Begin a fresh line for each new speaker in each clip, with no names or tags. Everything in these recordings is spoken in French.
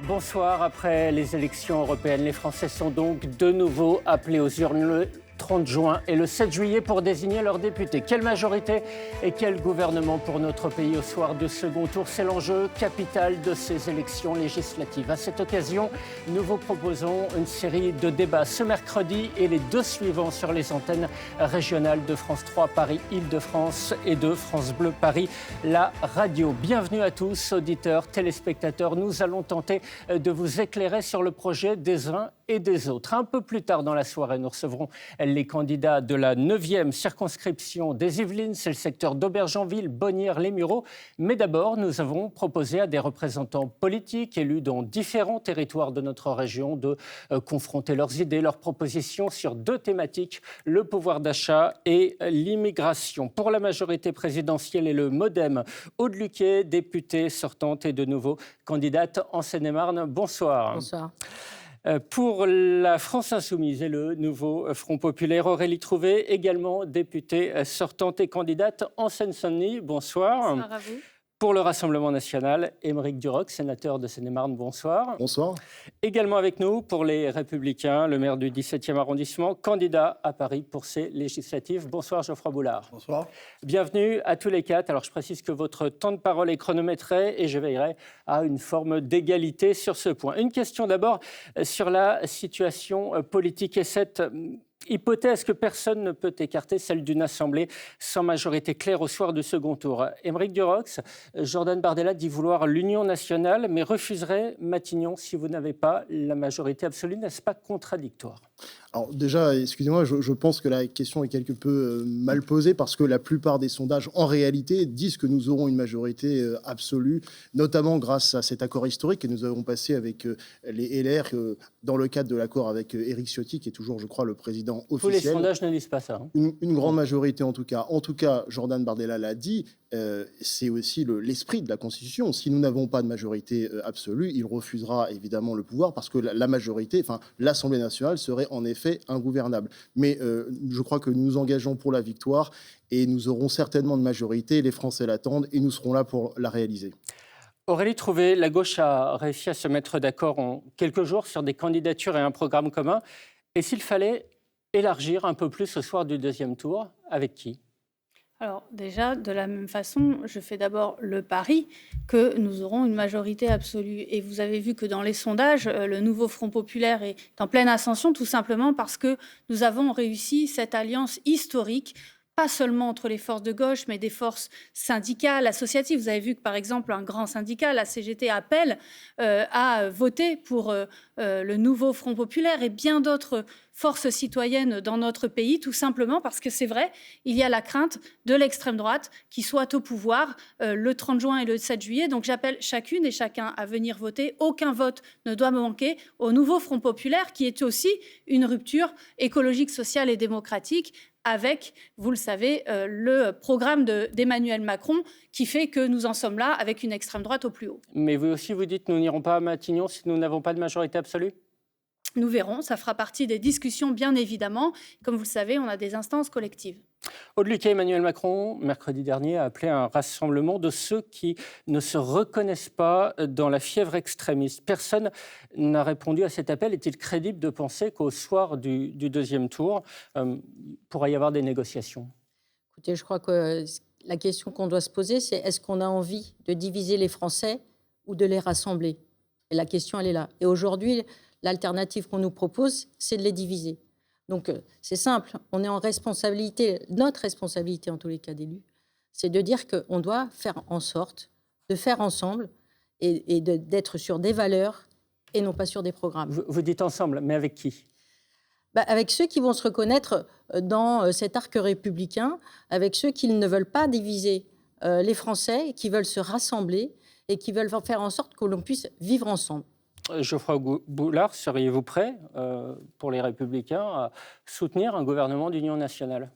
Bonsoir. Après les élections européennes, les Français sont donc de nouveau appelés aux urnes le 30 juin et le 7 juillet pour désigner leurs députés. Quelle majorité et quel gouvernement pour notre pays au soir du second tour? C'est l'enjeu capital de ces élections législatives. À cette occasion, nous vous proposons une série de débats ce mercredi et les deux suivants sur les antennes régionales de France 3 Paris Île-de-France et de France Bleu Paris, la radio. Bienvenue à tous, auditeurs, téléspectateurs. Nous allons tenter de vous éclairer sur le projet des uns et des autres. Un peu plus tard dans la soirée, nous recevrons les candidats de la 9e circonscription des Yvelines, c'est le secteur d'Aubergenville, Bonnières, Les Mureaux. Mais d'abord, nous avons proposé à des représentants politiques élus dans différents territoires de notre région de confronter leurs idées, leurs propositions sur deux thématiques, le pouvoir d'achat et l'immigration. Pour la majorité présidentielle et le MoDem, Aude Luquet, députée sortante et de nouveau candidate en Seine-et-Marne. Bonsoir.
Bonsoir.
Pour la France Insoumise et le nouveau Front Populaire, Aurélie Trouvé, également députée sortante et candidate en Seine-Saint-Denis. Bonsoir.
Bonsoir à vous.
Pour le Rassemblement national, Aymeric Duroc, sénateur de Seine-et-Marne. Bonsoir.
Bonsoir.
Également avec nous, pour les Républicains, le maire du 17e arrondissement, candidat à Paris pour ces législatives. Bonsoir Geoffroy Boulard.
Bonsoir.
Bienvenue à tous les quatre. Alors je précise que votre temps de parole est chronométré et je veillerai à une forme d'égalité sur ce point. Une question d'abord sur la situation politique et cette hypothèse que personne ne peut écarter, celle d'une assemblée sans majorité claire au soir du second tour. Aymeric Duroc, Jordan Bardella dit vouloir l'union nationale, mais refuserait Matignon si vous n'avez pas la majorité absolue. N'est-ce pas contradictoire ?
Alors déjà, excusez-moi, je pense que la question est quelque peu mal posée parce que la plupart des sondages, en réalité, disent que nous aurons une majorité absolue, notamment grâce à cet accord historique que nous avons passé avec les LR dans le cadre de l'accord avec Éric Ciotti, qui est toujours, je crois, le président officiel.
Tous les sondages ne disent pas ça.
Une grande majorité, en tout cas. En tout cas, Jordan Bardella l'a dit, c'est aussi l'esprit de la Constitution. Si nous n'avons pas de majorité absolue, il refusera évidemment le pouvoir parce que la majorité, enfin l'Assemblée nationale serait en effet ingouvernable. Mais je crois que nous nous engageons pour la victoire et nous aurons certainement une majorité. Les Français l'attendent et nous serons là pour la réaliser.
Aurélie Trouvé, la gauche a réussi à se mettre d'accord en quelques jours sur des candidatures et un programme commun. Et s'il fallait élargir un peu plus ce soir du deuxième tour, avec qui ?
Alors déjà, de la même façon, je fais d'abord le pari que nous aurons une majorité absolue. Et vous avez vu que dans les sondages, le nouveau Front Populaire est en pleine ascension, tout simplement parce que nous avons réussi cette alliance historique, pas seulement entre les forces de gauche, mais des forces syndicales, associatives. Vous avez vu que, par exemple, un grand syndicat, la CGT, appelle à voter pour le nouveau Front Populaire et bien d'autres forces citoyennes dans notre pays, tout simplement parce que c'est vrai, il y a la crainte de l'extrême droite qui soit au pouvoir le 30 juin et le 7 juillet. Donc j'appelle chacune et chacun à venir voter. Aucun vote ne doit manquer au nouveau Front Populaire, qui est aussi une rupture écologique, sociale et démocratique, avec, vous le savez, le programme d'Emmanuel Macron qui fait que nous en sommes là avec une extrême droite au plus haut.
Mais vous aussi, vous dites nous n'irons pas à Matignon si nous n'avons pas de majorité absolue ?
Nous verrons, ça fera partie des discussions, bien évidemment. Comme vous le savez, on a des instances collectives.
Aude Luquet, Emmanuel Macron, mercredi dernier, a appelé à un rassemblement de ceux qui ne se reconnaissent pas dans la fièvre extrémiste. Personne n'a répondu à cet appel. Est-il crédible de penser qu'au soir du deuxième tour, il pourra y avoir des négociations ?
Écoutez, je crois que la question qu'on doit se poser, c'est est-ce qu'on a envie de diviser les Français ou de les rassembler ? Et la question, elle est là. Et aujourd'hui, l'alternative qu'on nous propose, c'est de les diviser. Donc, c'est simple, on est en responsabilité, notre responsabilité en tous les cas d'élus, c'est de dire qu'on doit faire en sorte de faire ensemble et d'être sur des valeurs et non pas sur des programmes.
Vous dites ensemble, mais avec qui ?
Avec ceux qui vont se reconnaître dans cet arc républicain, avec ceux qui ne veulent pas diviser les Français, qui veulent se rassembler et qui veulent faire en sorte que l'on puisse vivre ensemble.
Geoffroy Boulard, seriez-vous prêt, pour les Républicains, à soutenir un gouvernement d'union nationale ?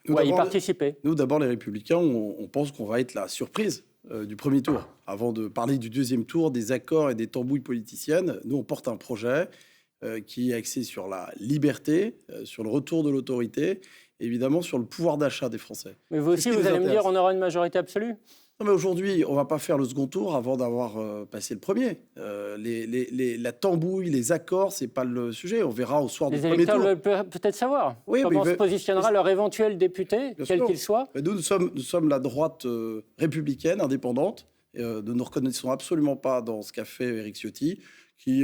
Ou à y participer ?
Nous, d'abord, les Républicains, on pense qu'on va être la surprise du premier tour. Avant de parler du deuxième tour, des accords et des tambouilles politiciennes, nous, on porte un projet qui est axé sur la liberté, sur le retour de l'autorité, évidemment sur le pouvoir d'achat des Français.
Mais vous aussi, vous allez me dire on aura une majorité absolue ?
Non, mais aujourd'hui, on ne va pas faire le second tour avant d'avoir passé le premier. La tambouille, les accords, ce n'est pas le sujet. On verra au soir du premier
électeurs
tour.
veulent peut-être savoir
Oui,
comment
mais
se positionnera leur éventuel député,
Bien
quel
sûr.
qu'il soit.
Mais nous sommes la droite républicaine, indépendante. Nous ne nous reconnaissons absolument pas dans ce qu'a fait Éric Ciotti, qui,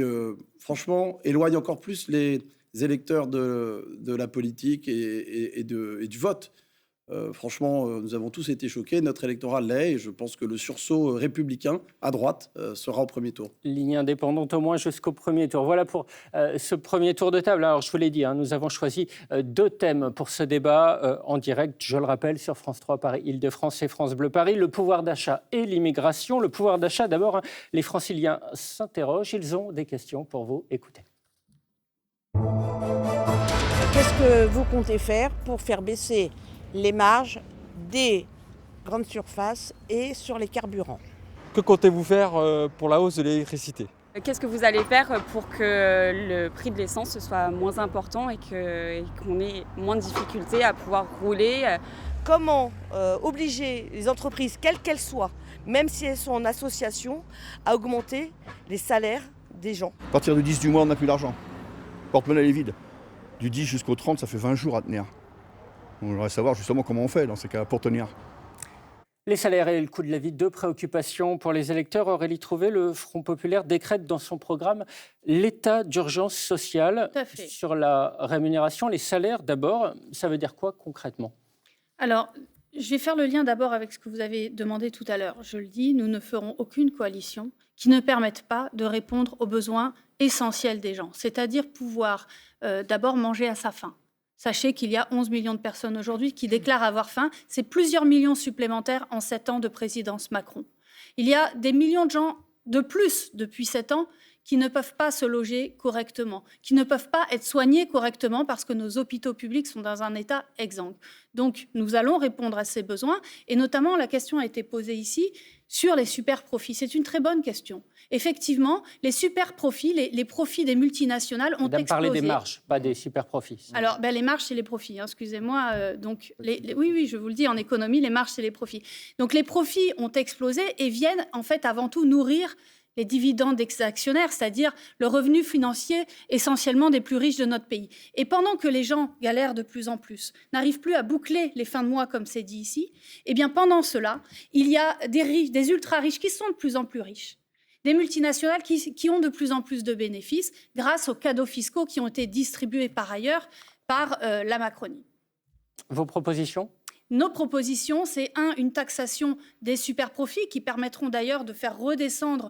franchement, éloigne encore plus les électeurs de la politique et du vote. Franchement, nous avons tous été choqués. Notre électorat l'est, et je pense que le sursaut républicain à droite sera au premier tour.
Ligne indépendante au moins jusqu'au premier tour. Voilà pour ce premier tour de table. Alors, je vous l'ai dit, nous avons choisi 2 thèmes pour ce débat en direct, je le rappelle, sur France 3 Paris, Île-de-France et France Bleu Paris, le pouvoir d'achat et l'immigration. Le pouvoir d'achat, d'abord, les franciliens s'interrogent. Ils ont des questions pour vous. Écoutez.
Qu'est-ce que vous comptez faire pour faire baisser les marges des grandes surfaces et sur les carburants?
Que comptez-vous faire pour la hausse de l'électricité?
Qu'est-ce que vous allez faire pour que le prix de l'essence soit moins important et qu'on ait moins de difficultés à pouvoir rouler?
Comment obliger les entreprises, quelles qu'elles soient, même si elles sont en association, à augmenter les salaires des gens?
À partir du 10 du mois, on n'a plus d'argent. Le porte-monnaie est vide. Du 10 jusqu'au 30, ça fait 20 jours à tenir. On voudrait savoir justement comment on fait dans ces cas pour tenir.
Les salaires et le coût de la vie, 2 préoccupations pour les électeurs. Aurélie Trouvé, le Front populaire décrète dans son programme l'état d'urgence sociale sur la rémunération. Les salaires, d'abord, ça veut dire quoi concrètement?
Alors, je vais faire le lien d'abord avec ce que vous avez demandé tout à l'heure. Je le dis, nous ne ferons aucune coalition qui ne permette pas de répondre aux besoins essentiels des gens, c'est-à-dire pouvoir d'abord manger à sa faim. Sachez qu'il y a 11 millions de personnes aujourd'hui qui déclarent avoir faim. C'est plusieurs millions supplémentaires en 7 ans de présidence Macron. Il y a des millions de gens de plus depuis 7 ans qui ne peuvent pas se loger correctement, qui ne peuvent pas être soignés correctement parce que nos hôpitaux publics sont dans un état exsangue. Donc, nous allons répondre à ces besoins. Et notamment, la question a été posée ici sur les super profits. C'est une très bonne question. Effectivement, les super profits, les profits des multinationales ont explosé.
Parler des marges, pas des super profits.
Alors, les marges, c'est les profits, excusez-moi. Donc, oui, je vous le dis, en économie, les marges, c'est les profits. Donc, les profits ont explosé et viennent, en fait, avant tout nourrir les dividendes des actionnaires, c'est-à-dire le revenu financier essentiellement des plus riches de notre pays. Et pendant que les gens galèrent de plus en plus, n'arrivent plus à boucler les fins de mois, comme c'est dit ici, eh bien, pendant cela, il y a des riches, des ultra-riches qui sont de plus en plus riches. Des multinationales qui ont de plus en plus de bénéfices grâce aux cadeaux fiscaux qui ont été distribués par ailleurs par la Macronie.
Vos propositions ?
Nos propositions, c'est une taxation des super-profits qui permettront d'ailleurs de faire redescendre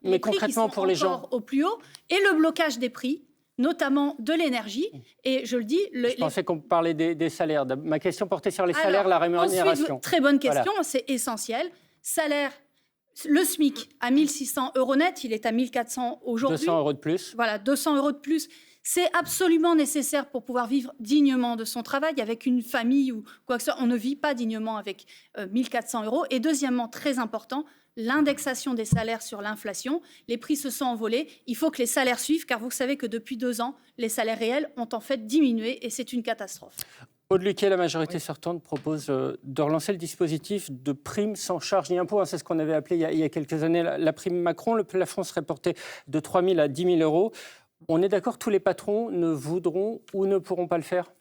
les prix qui sont
pour les gens
au plus haut, et le blocage des prix, notamment de l'énergie. Et je le dis...
Je pensais qu'on parlait des salaires. Ma question portait sur les salaires, la rémunération.
Ensuite, très bonne question, c'est essentiel. Salaire, le SMIC à 1 600 € net, il est à 1 400 aujourd'hui.
200 € de plus.
Voilà, 200 € de plus. C'est absolument nécessaire pour pouvoir vivre dignement de son travail avec une famille ou quoi que ce soit. On ne vit pas dignement avec 1 400 €. Et deuxièmement, très important, l'indexation des salaires sur l'inflation. Les prix se sont envolés. Il faut que les salaires suivent, car vous savez que depuis 2 ans, les salaires réels ont en fait diminué et c'est une catastrophe.
Aude Luquet, la majorité sortante propose de relancer le dispositif de prime sans charge ni impôt. C'est ce qu'on avait appelé il y a quelques années la prime Macron. Le plafond serait porté de 3 000 à 10 000 €. On est d'accord, tous les patrons ne voudront ou ne pourront pas le faire ?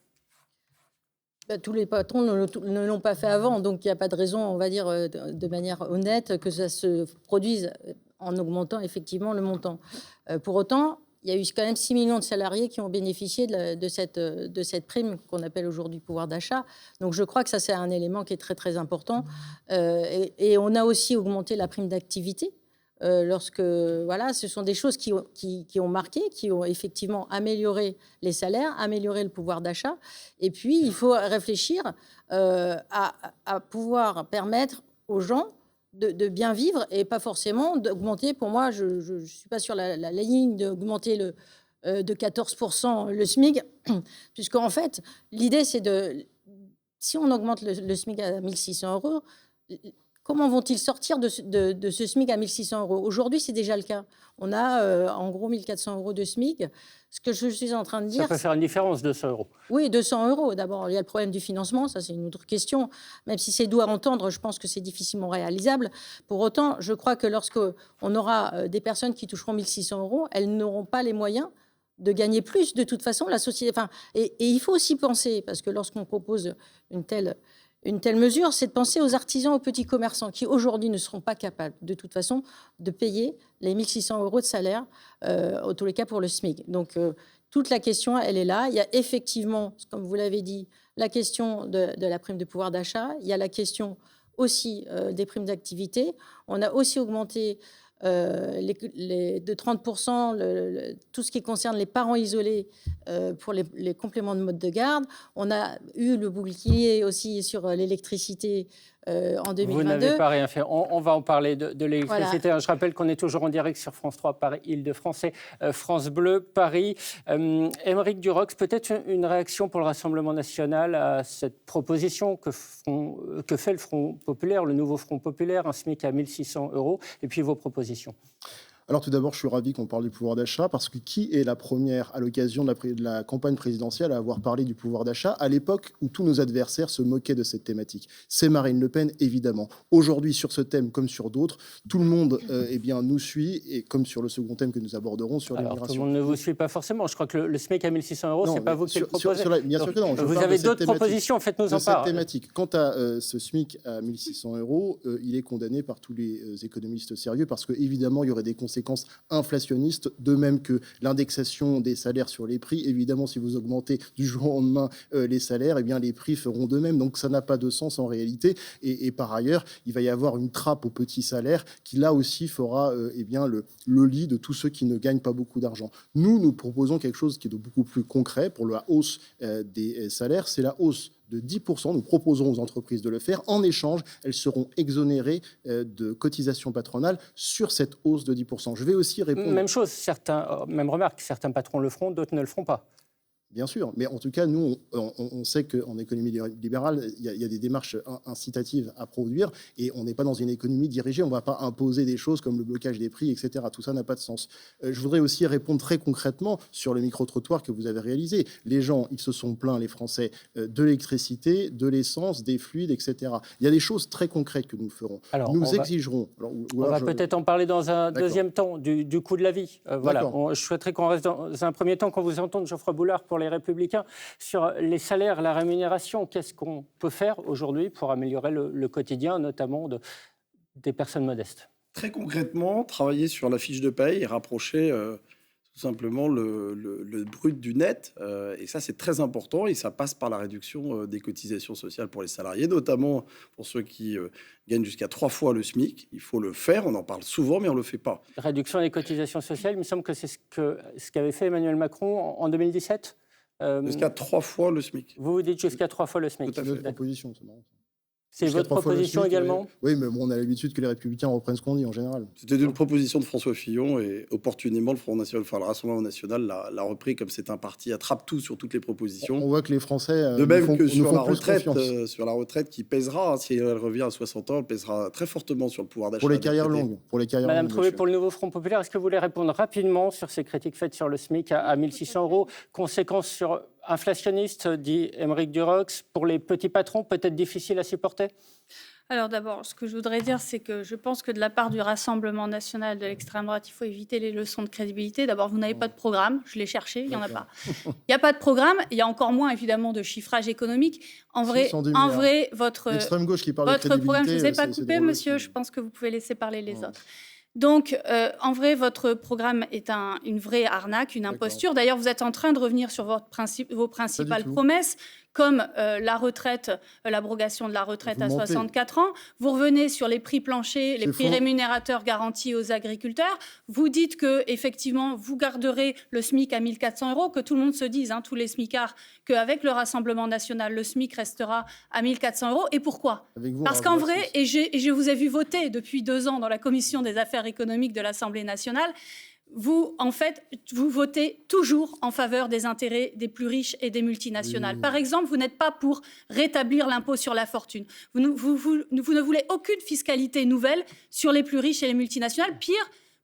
Tous les patrons ne l'ont pas fait avant, donc il n'y a pas de raison, on va dire, de manière honnête, que ça se produise en augmentant effectivement le montant. Pour autant, il y a eu quand même 6 millions de salariés qui ont bénéficié de cette prime qu'on appelle aujourd'hui pouvoir d'achat. Donc je crois que ça, c'est un élément qui est très, très important. Et on a aussi augmenté la prime d'activité. Ce sont des choses qui ont marqué, qui ont effectivement amélioré les salaires, amélioré le pouvoir d'achat. Et puis, il faut réfléchir à pouvoir permettre aux gens de bien vivre et pas forcément d'augmenter. Pour moi, je ne suis pas sur la ligne d'augmenter de 14% le SMIC, puisqu'en fait, l'idée, c'est si on augmente le SMIC à 1 600 €, comment vont-ils sortir de ce SMIC à 1 600 €? Aujourd'hui, c'est déjà le cas. On a en gros 1 400 € de SMIC. Ce que je suis en train de dire...
Ça peut faire une différence, 200 €.
Oui, 200 €. D'abord, il y a le problème du financement, ça c'est une autre question. Même si c'est doux à entendre, je pense que c'est difficilement réalisable. Pour autant, je crois que lorsqu'on aura des personnes qui toucheront 1 600 €, elles n'auront pas les moyens de gagner plus. De toute façon, la société... Et il faut aussi penser, parce que lorsqu'on propose une telle mesure, c'est de penser aux artisans, aux petits commerçants qui aujourd'hui ne seront pas capables, de toute façon, de payer les 1 600 € de salaire, en tous les cas pour le SMIC. Donc, toute la question, elle est là. Il y a effectivement, comme vous l'avez dit, la question de la prime de pouvoir d'achat. Il y a la question aussi des primes d'activité. On a aussi augmenté de 30% tout ce qui concerne les parents isolés pour les compléments de mode de garde. On a eu le bouclier aussi sur l'électricité en 2022.
Vous n'avez pas rien fait. On va en parler de l'électricité.
Voilà.
Je rappelle qu'on est toujours en direct sur France 3, Paris, Île-de-France et France Bleu, Paris. Aymeric Durox, peut-être une réaction pour le Rassemblement national à cette proposition que fait le Front populaire, le nouveau Front populaire, un SMIC à 1 600 €, et puis vos propositions.
Alors tout d'abord, je suis ravi qu'on parle du pouvoir d'achat, parce que qui est la première, à l'occasion de la campagne présidentielle, à avoir parlé du pouvoir d'achat à l'époque où tous nos adversaires se moquaient de cette thématique? C'est Marine Le Pen, évidemment. Aujourd'hui, sur ce thème comme sur d'autres, tout le monde nous suit, et comme sur le second thème que nous aborderons sur l'immigration.
Alors tout le monde ne vous suit pas forcément. Je crois que le SMIC à 1 600 €, c'est pas vous qui le proposez.
Bien sûr que non.
Vous avez d'autres propositions, faites-nous en part.
Thématique. Quant à ce SMIC à 1 600 €, il est condamné par tous les économistes sérieux, parce qu'évidemment, il y aurait des conséquences inflationnistes, de même que l'indexation des salaires sur les prix. Évidemment, si vous augmentez du jour au lendemain les salaires, les prix feront de même. Donc ça n'a pas de sens en réalité. Et par ailleurs, il va y avoir une trappe aux petits salaires qui, là aussi, fera le lit de tous ceux qui ne gagnent pas beaucoup d'argent. Nous proposons quelque chose qui est de beaucoup plus concret pour la hausse des salaires. C'est la hausse de 10%. Nous proposerons aux entreprises de le faire. En échange, elles seront exonérées de cotisations patronales sur cette hausse de 10%. Je vais aussi répondre...
Même chose, même remarque, certains patrons le feront, d'autres ne le feront pas.
Bien sûr, mais en tout cas, nous, on sait qu'en économie libérale, il y a des démarches incitatives à produire, et on n'est pas dans une économie dirigée, on ne va pas imposer des choses comme le blocage des prix, etc. Tout ça n'a pas de sens. Je voudrais aussi répondre très concrètement sur le micro-trottoir que vous avez réalisé. Les gens, ils se sont plaints, les Français, de l'électricité, de l'essence, des fluides, etc. Il y a des choses très concrètes que nous ferons. Alors, nous exigerons...
On va peut-être en parler dans un deuxième temps, du coût de la vie. Voilà. Je souhaiterais qu'on reste dans un premier temps, qu'on vous entende, Geoffroy Boulard, pour les Républicains, sur les salaires, la rémunération. Qu'est-ce qu'on peut faire aujourd'hui pour améliorer le quotidien, notamment des personnes modestes?
Très concrètement, travailler sur la fiche de paye et rapprocher tout simplement le brut du net. Et ça, c'est très important, et ça passe par la réduction des cotisations sociales pour les salariés, notamment pour ceux qui gagnent jusqu'à 3 fois le SMIC. Il faut le faire, on en parle souvent, mais on ne le fait pas.
Réduction des cotisations sociales, il me semble que c'est ce qu'avait fait Emmanuel Macron en 2017.
Jusqu'à 3 fois le SMIC.
Vous dites jusqu'à 3 fois le SMIC.
C'est notre proposition, c'est marrant.
C'est votre proposition également?
Oui, mais bon, on a l'habitude que les Républicains reprennent ce qu'on dit en général.
C'était une proposition de François Fillon, et opportunément, le Front National, le Rassemblement National l'a repris, comme c'est un parti attrape-tout sur toutes les propositions.
On voit que les Français
de même que sur la retraite qui pèsera, si elle revient à 60 ans, elle pèsera très fortement sur le pouvoir d'achat.
Pour les carrières longues.
Madame Trouvé, pour le nouveau Front populaire, est-ce que vous voulez répondre rapidement sur ces critiques faites sur le SMIC à 1 600 €? Conséquences sur inflationniste, dit Aymeric Durox, pour les petits patrons, peut-être difficile à supporter?
Alors d'abord, ce que je voudrais dire, c'est que je pense que de la part du Rassemblement national de l'extrême droite, il faut éviter les leçons de crédibilité. D'abord, vous n'avez pas de programme, je l'ai cherché, il n'y en a pas. Il n'y a pas de programme, il y a encore moins évidemment de chiffrage économique. En vrai, votre programme, je ne vous ai pas coupé, monsieur, je pense que vous pouvez laisser parler les autres. Donc, en vrai, votre programme est une vraie arnaque, une imposture. D'ailleurs, vous êtes en train de revenir sur vos principales promesses, comme la retraite, l'abrogation de la retraite à 64 ans. Vous revenez sur les prix planchers, les prix rémunérateurs garantis aux agriculteurs. Vous dites que, effectivement, vous garderez le SMIC à 1 400 €, que tout le monde se dise, tous les smicards, qu'avec le Rassemblement national, le SMIC restera à 1 400 €. Et pourquoi? Parce qu'en vrai, et je vous ai vu voter depuis 2 ans dans la Commission des affaires économiques de l'Assemblée nationale, vous, en fait, vous votez toujours en faveur des intérêts des plus riches et des multinationales. Par exemple, vous n'êtes pas pour rétablir l'impôt sur la fortune. Vous ne voulez aucune fiscalité nouvelle sur les plus riches et les multinationales. Pire,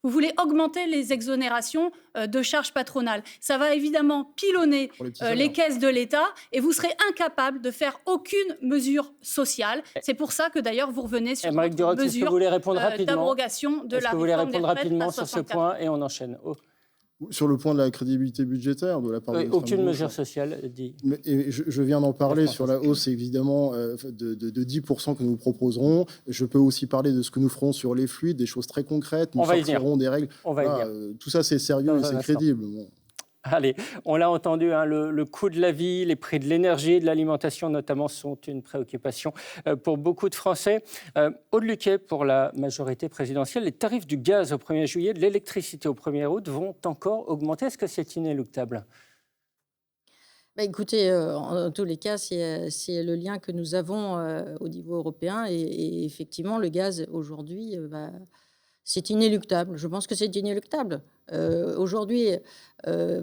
vous voulez augmenter les exonérations de charges patronales. Ça va évidemment pilonner les caisses de l'État et vous serez incapable de faire aucune mesure sociale. C'est pour ça que d'ailleurs vous revenez sur
Aymeric Durox,
mesure d'abrogation de la réforme des retraites à 64 ans.
Est-ce que vous voulez répondre rapidement sur ce point et on enchaîne?
Sur le point de la crédibilité budgétaire de la part de
aucune mesure sociale, dit.
Et je viens d'en parler sur la hausse, évidemment, de 10% que nous proposerons. Je peux aussi parler de ce que nous ferons sur les fluides, des choses très concrètes. Nous sortirons des règles.
On va y venir.
Tout ça, c'est sérieux et c'est crédible. Bon.
Allez, on l'a entendu, hein, le coût de la vie, les prix de l'énergie et de l'alimentation notamment sont une préoccupation pour beaucoup de Français. Aude Luquet, pour la majorité présidentielle, les tarifs du gaz au 1er juillet, de l'électricité au 1er août vont encore augmenter. Est-ce que c'est inéluctable ?
Écoutez, en tous les cas, c'est le lien que nous avons au niveau européen et effectivement, le gaz aujourd'hui, c'est inéluctable. Je pense que c'est inéluctable. Aujourd'hui,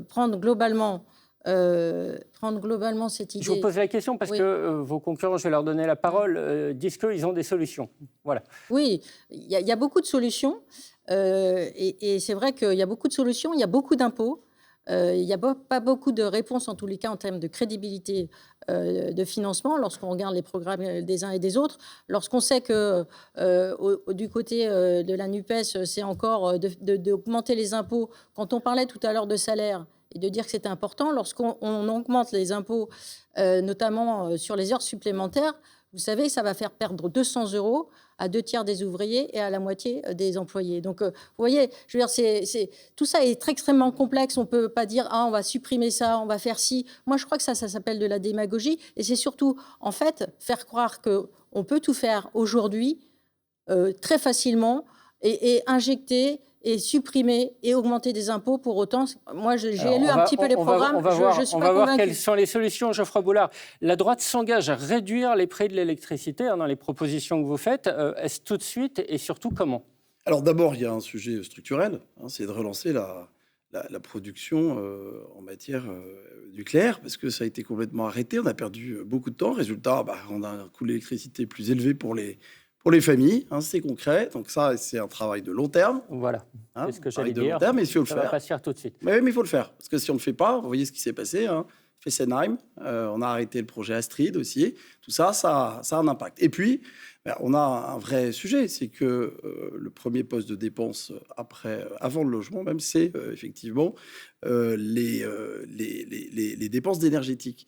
prendre globalement cette idée...
Je vous pose la question parce que vos concurrents, je vais leur donner la parole, disent qu'ils ont des solutions. Voilà.
Oui, il y a beaucoup de solutions. Et c'est vrai qu'il y a beaucoup de solutions, il y a beaucoup d'impôts. Il n'y a pas beaucoup de réponses, en tous les cas, en termes de crédibilité de financement, lorsqu'on regarde les programmes des uns et des autres. Lorsqu'on sait que du côté de la NUPES, c'est encore d'augmenter les impôts. Quand on parlait tout à l'heure de salaire et de dire que c'était important, lorsqu'on augmente les impôts, notamment sur les heures supplémentaires, vous savez, ça va faire perdre 200 € à 2 tiers des ouvriers et à la moitié des employés. Donc, vous voyez, je veux dire, tout ça est extrêmement complexe. On ne peut pas dire, on va supprimer ça, on va faire ci. Moi, je crois que ça s'appelle de la démagogie. Et c'est surtout, en fait, faire croire qu'on peut tout faire aujourd'hui très facilement et injecter et supprimer et augmenter des impôts pour autant. Moi, j'ai lu un petit peu les programmes.
On va voir quelles sont les solutions, Geoffroy Boulard. La droite s'engage à réduire les prix de l'électricité dans les propositions que vous faites. Est-ce tout de suite et surtout comment ?
Alors d'abord, il y a un sujet structurel, c'est de relancer la production en matière nucléaire, parce que ça a été complètement arrêté. On a perdu beaucoup de temps. Résultat, on a un coût de l'électricité plus élevé pour les familles, c'est concret. Donc ça, c'est un travail de long terme.
Voilà, c'est ce que j'allais dire.
De long terme, mais il faut le
faire.
Ça
va pas se faire tout de suite.
Mais il faut le faire, parce que si on ne le fait pas, vous voyez ce qui s'est passé. Fessenheim, on a arrêté le projet Astrid aussi. Tout ça, ça a un impact. Et puis, on a un vrai sujet, c'est que le premier poste de dépense avant le logement, même, c'est effectivement les dépenses d'énergétique.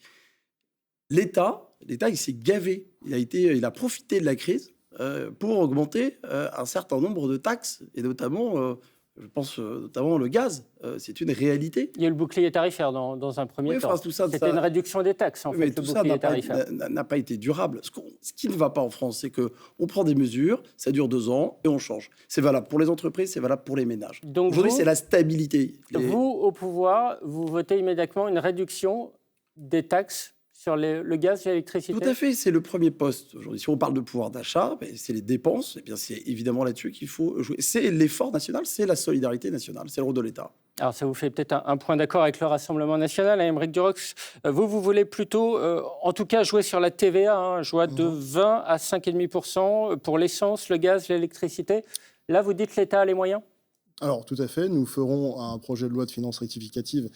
L'État, il s'est gavé. Il a profité de la crise pour augmenter un certain nombre de taxes, et notamment, je pense notamment le gaz. C'est une réalité.
Il y a le bouclier tarifaire dans un premier temps. C'était une réduction des taxes, en fait, le bouclier tarifaire.
N'a pas été durable. Ce qui ne va pas en France, c'est qu'on prend des mesures, ça dure 2 ans, et on change. C'est valable pour les entreprises, c'est valable pour les ménages.
Donc
aujourd'hui, c'est la stabilité.
Vous, au pouvoir, vous votez immédiatement une réduction des taxes sur le gaz et l'électricité?
Tout à fait, c'est le premier poste. Aujourd'hui, si on parle de pouvoir d'achat, c'est les dépenses. Eh bien, c'est évidemment là-dessus qu'il faut jouer. C'est l'effort national, c'est la solidarité nationale, c'est le rôle de l'État.
Alors, ça vous fait peut-être un point d'accord avec le Rassemblement national. Aymeric Durox, vous voulez plutôt, en tout cas, jouer sur la TVA, jouer de 20 à 5,5% pour l'essence, le gaz, l'électricité. Là, vous dites que l'État a les moyens?
Alors, tout à fait. Nous ferons un projet de loi de finances rectificative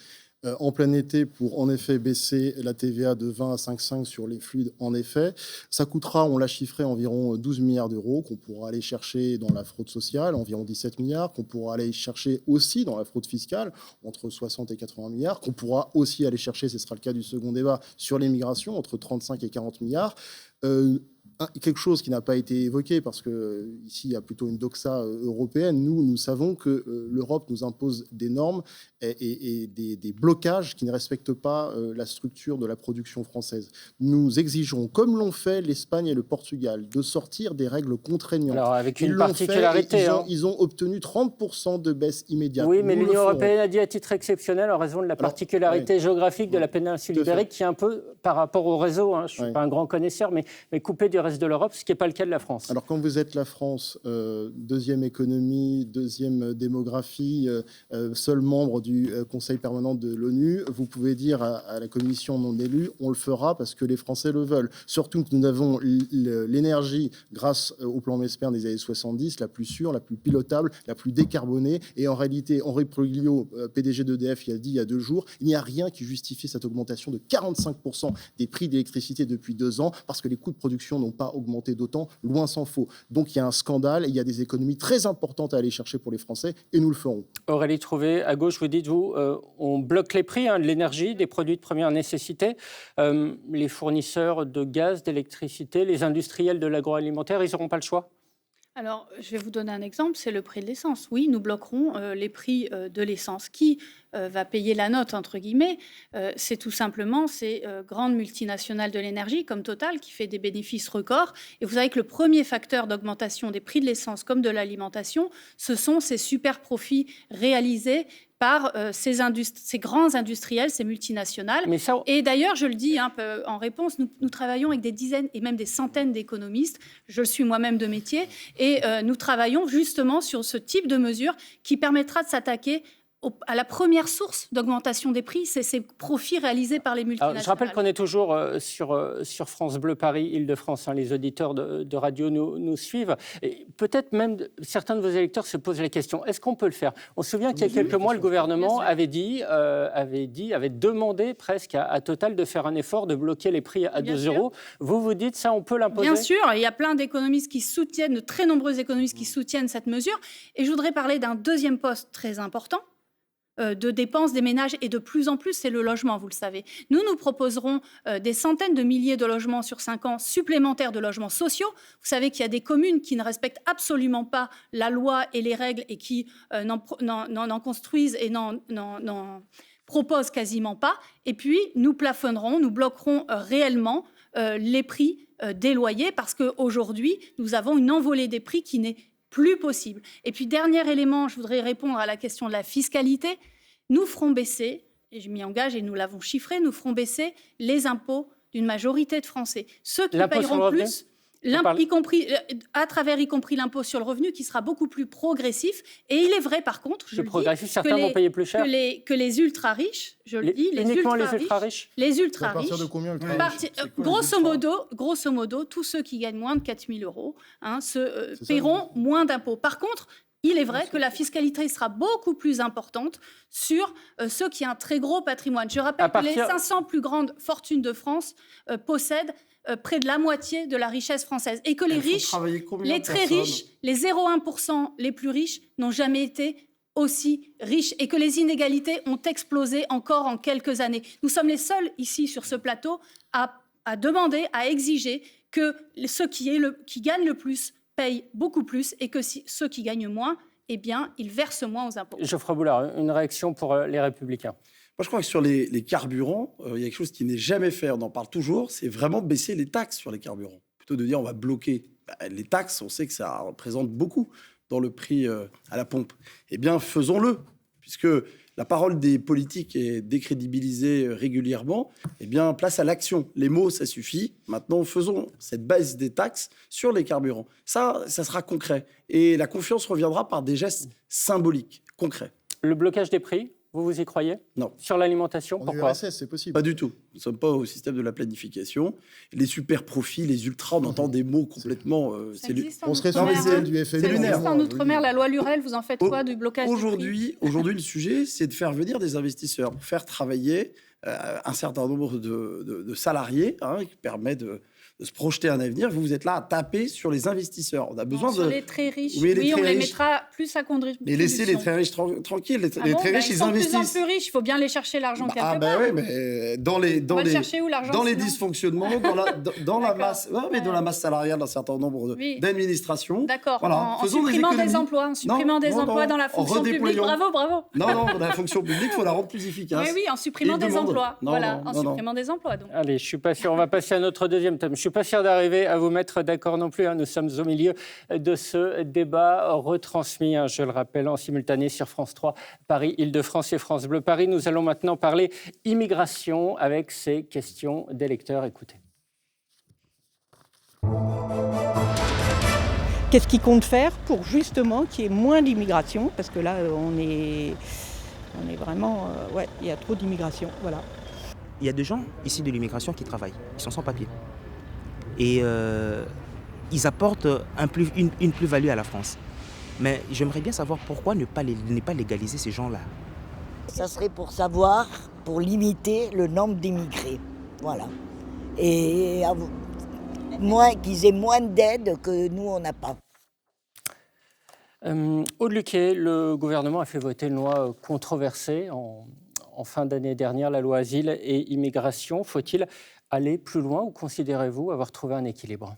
en plein été pour, en effet, baisser la TVA de 20 à 5,5 sur les fluides, en effet. Ça coûtera, on l'a chiffré, environ 12 milliards d'euros qu'on pourra aller chercher dans la fraude sociale, environ 17 milliards, qu'on pourra aller chercher aussi dans la fraude fiscale, entre 60 et 80 milliards, qu'on pourra aussi aller chercher, ce sera le cas du second débat, sur l'immigration, entre 35 et 40 milliards. Quelque chose qui n'a pas été évoqué, parce qu'ici, il y a plutôt une doxa européenne. Nous savons que l'Europe nous impose des normes et des blocages qui ne respectent pas la structure de la production française. Nous exigerons, comme l'ont fait l'Espagne et le Portugal, de sortir des règles contraignantes.
Alors, avec une particularité.
Ils ont obtenu 30% de baisse immédiate.
Oui, mais l'Union européenne a dit à titre exceptionnel, en raison de la particularité géographique de la péninsule ibérique, qui est un peu, par rapport au réseau, je ne suis pas un grand connaisseur, mais coupé du reste de l'Europe, ce qui n'est pas le cas de la France.
Alors quand vous êtes la France, deuxième économie, deuxième démographie, seul membre du Conseil permanent de l'ONU, vous pouvez dire à la commission non élue, on le fera parce que les Français le veulent. Surtout que nous avons l'énergie, grâce au plan Mesmer des années 70, la plus sûre, la plus pilotable, la plus décarbonée. Et en réalité, Henri Pruglio, PDG d'EDF, il a dit il y a 2 jours, il n'y a rien qui justifie cette augmentation de 45% des prix d'électricité depuis 2 ans, parce que les coûts de production n'ont pas augmenté d'autant, loin s'en faut. Donc il y a un scandale et il y a des économies très importantes à aller chercher pour les Français, et nous le ferons.
Aurélie Trouvé, à gauche, vous dites, on bloque les prix de l'énergie, des produits de première nécessité. Les fournisseurs de gaz, d'électricité, les industriels de l'agroalimentaire, ils n'auront pas le choix?
Alors, je vais vous donner un exemple, c'est le prix de l'essence. Oui, nous bloquerons les prix de l'essence. Qui va payer la note, entre guillemets? C'est tout simplement ces grandes multinationales de l'énergie, comme Total, qui fait des bénéfices records. Et vous savez que le premier facteur d'augmentation des prix de l'essence, comme de l'alimentation, ce sont ces super profits réalisés par ces grands industriels, ces multinationales. Et d'ailleurs, je le dis en réponse, nous travaillons avec des dizaines et même des centaines d'économistes. Je le suis moi-même de métier. Et nous travaillons justement sur ce type de mesure qui permettra de s'attaquer à la première source d'augmentation des prix, c'est ces profits réalisés par les multinationales.
Alors, je rappelle qu'on est toujours sur France Bleu Paris, Île-de-France. Les auditeurs de radio nous suivent. Et peut-être même certains de vos électeurs se posent la question, est-ce qu'on peut le faire? On se souvient qu'il y a quelques mois, le gouvernement avait demandé presque à Total de faire un effort, de bloquer les prix à 2 euros. Vous dites ça, on peut l'imposer?
Bien sûr, il y a plein d'économistes qui soutiennent, de très nombreux économistes qui soutiennent cette mesure. Et je voudrais parler d'un deuxième poste très important de dépenses des ménages, et de plus en plus, c'est le logement, vous le savez. Nous proposerons des centaines de milliers de logements sur 5 ans supplémentaires de logements sociaux. Vous savez qu'il y a des communes qui ne respectent absolument pas la loi et les règles et qui n'en construisent et n'en proposent quasiment pas. Et puis, nous plafonnerons, nous bloquerons réellement les prix des loyers, parce qu'aujourd'hui, nous avons une envolée des prix qui n'est plus possible. Et puis, dernier élément, je voudrais répondre à la question de la fiscalité. Nous ferons baisser, et je m'y engage et nous l'avons chiffré, nous ferons baisser les impôts d'une majorité de Français. Ceux qui paieront plus, y compris l'impôt sur le revenu, qui sera beaucoup plus progressif. Et il est vrai, par contre,
certains vont payer plus cher.
que les ultra-riches, je le dis,
uniquement les ultra-riches.
Les ultra-riches.
À partir de combien ultra-riches?
Grosso modo, tous ceux qui gagnent moins de 4 000 euros paieront moins d'impôts. Par contre, il est vrai que la fiscalité sera beaucoup plus importante sur ceux qui ont un très gros patrimoine. Je rappelle que les 500 plus grandes fortunes de France possèdent près de la moitié de la richesse française. Et que les riches, les très riches, les 0,1% les plus riches n'ont jamais été aussi riches, et que les inégalités ont explosé encore en quelques années. Nous sommes les seuls ici sur ce plateau à demander, à exiger que ceux qui gagnent le plus payent beaucoup plus, et que ceux qui gagnent moins, eh bien, ils versent moins aux impôts.
Geoffroy Boulard, une réaction pour les Républicains.
Moi, je crois que sur les carburants, il y a quelque chose qui n'est jamais fait, on en parle toujours, c'est vraiment baisser les taxes sur les carburants. Plutôt de dire on va bloquer les taxes, on sait que ça représente beaucoup dans le prix à la pompe. Eh bien, faisons-le, puisque la parole des politiques est décrédibilisée régulièrement. Eh bien, place à l'action. Les mots, ça suffit. Maintenant, faisons cette baisse des taxes sur les carburants. Ça sera concret. Et la confiance reviendra par des gestes symboliques, concrets.
Le blocage des prix, vous y croyez?
Non.
Sur l'alimentation, pourquoi?
URSS, c'est possible.
Pas du tout. Nous ne sommes pas au système de la planification. Les super profits, les ultras, on entend des mots complètement...
on serait sur les ailes du FMI.
C'est lunaire. En Outre-mer, la loi Lurel, vous en faites quoi du blocage
Aujourd'hui, le sujet, c'est de faire venir des investisseurs, pour faire travailler un certain nombre de salariés, qui permet de se projeter un avenir. Vous êtes là à taper sur les investisseurs. On a besoin
sur les très riches. Oui, on les mettra plus à contribution.
Mais laissez les très riches tranquilles. Les très riches, ils investissent.
Ils sont de plus en plus riches. Il faut bien aller chercher l'argent quelque part.
Oui, mais dans les dysfonctionnements, dans la masse, dans la masse salariale d'un certain nombre d'administrations.
D'accord. En supprimant des emplois, dans la fonction publique. Bravo.
Non, la fonction publique, il faut la rendre plus efficace.
Oui, en supprimant des emplois. Voilà, en supprimant des emplois.
Allez, je suis pas sûr. On va passer à notre deuxième thème. Je ne suis pas sûr d'arriver à vous mettre d'accord non plus. Nous sommes au milieu de ce débat retransmis, je le rappelle, en simultané sur France 3, Paris, Île-de-France et France Bleu Paris. Nous allons maintenant parler immigration avec ces questions d'électeurs. Écoutez.
Qu'est-ce qu'il compte faire pour justement qu'il y ait moins d'immigration? Parce que là, on est vraiment... ouais, il y a trop d'immigration, voilà.
Il y a des gens ici de l'immigration qui travaillent, ils sont sans papier. Et ils apportent une plus-value à la France. Mais j'aimerais bien savoir pourquoi ne pas légaliser ces gens-là.
Ça serait pour savoir, pour limiter le nombre d'immigrés. Voilà. Et qu'ils aient moins d'aide que nous, on n'a pas.
Aude Luquet, le gouvernement a fait voter une loi controversée en fin d'année dernière, la loi Asile et Immigration. Faut-il aller plus loin ou considérez-vous avoir trouvé un équilibre ?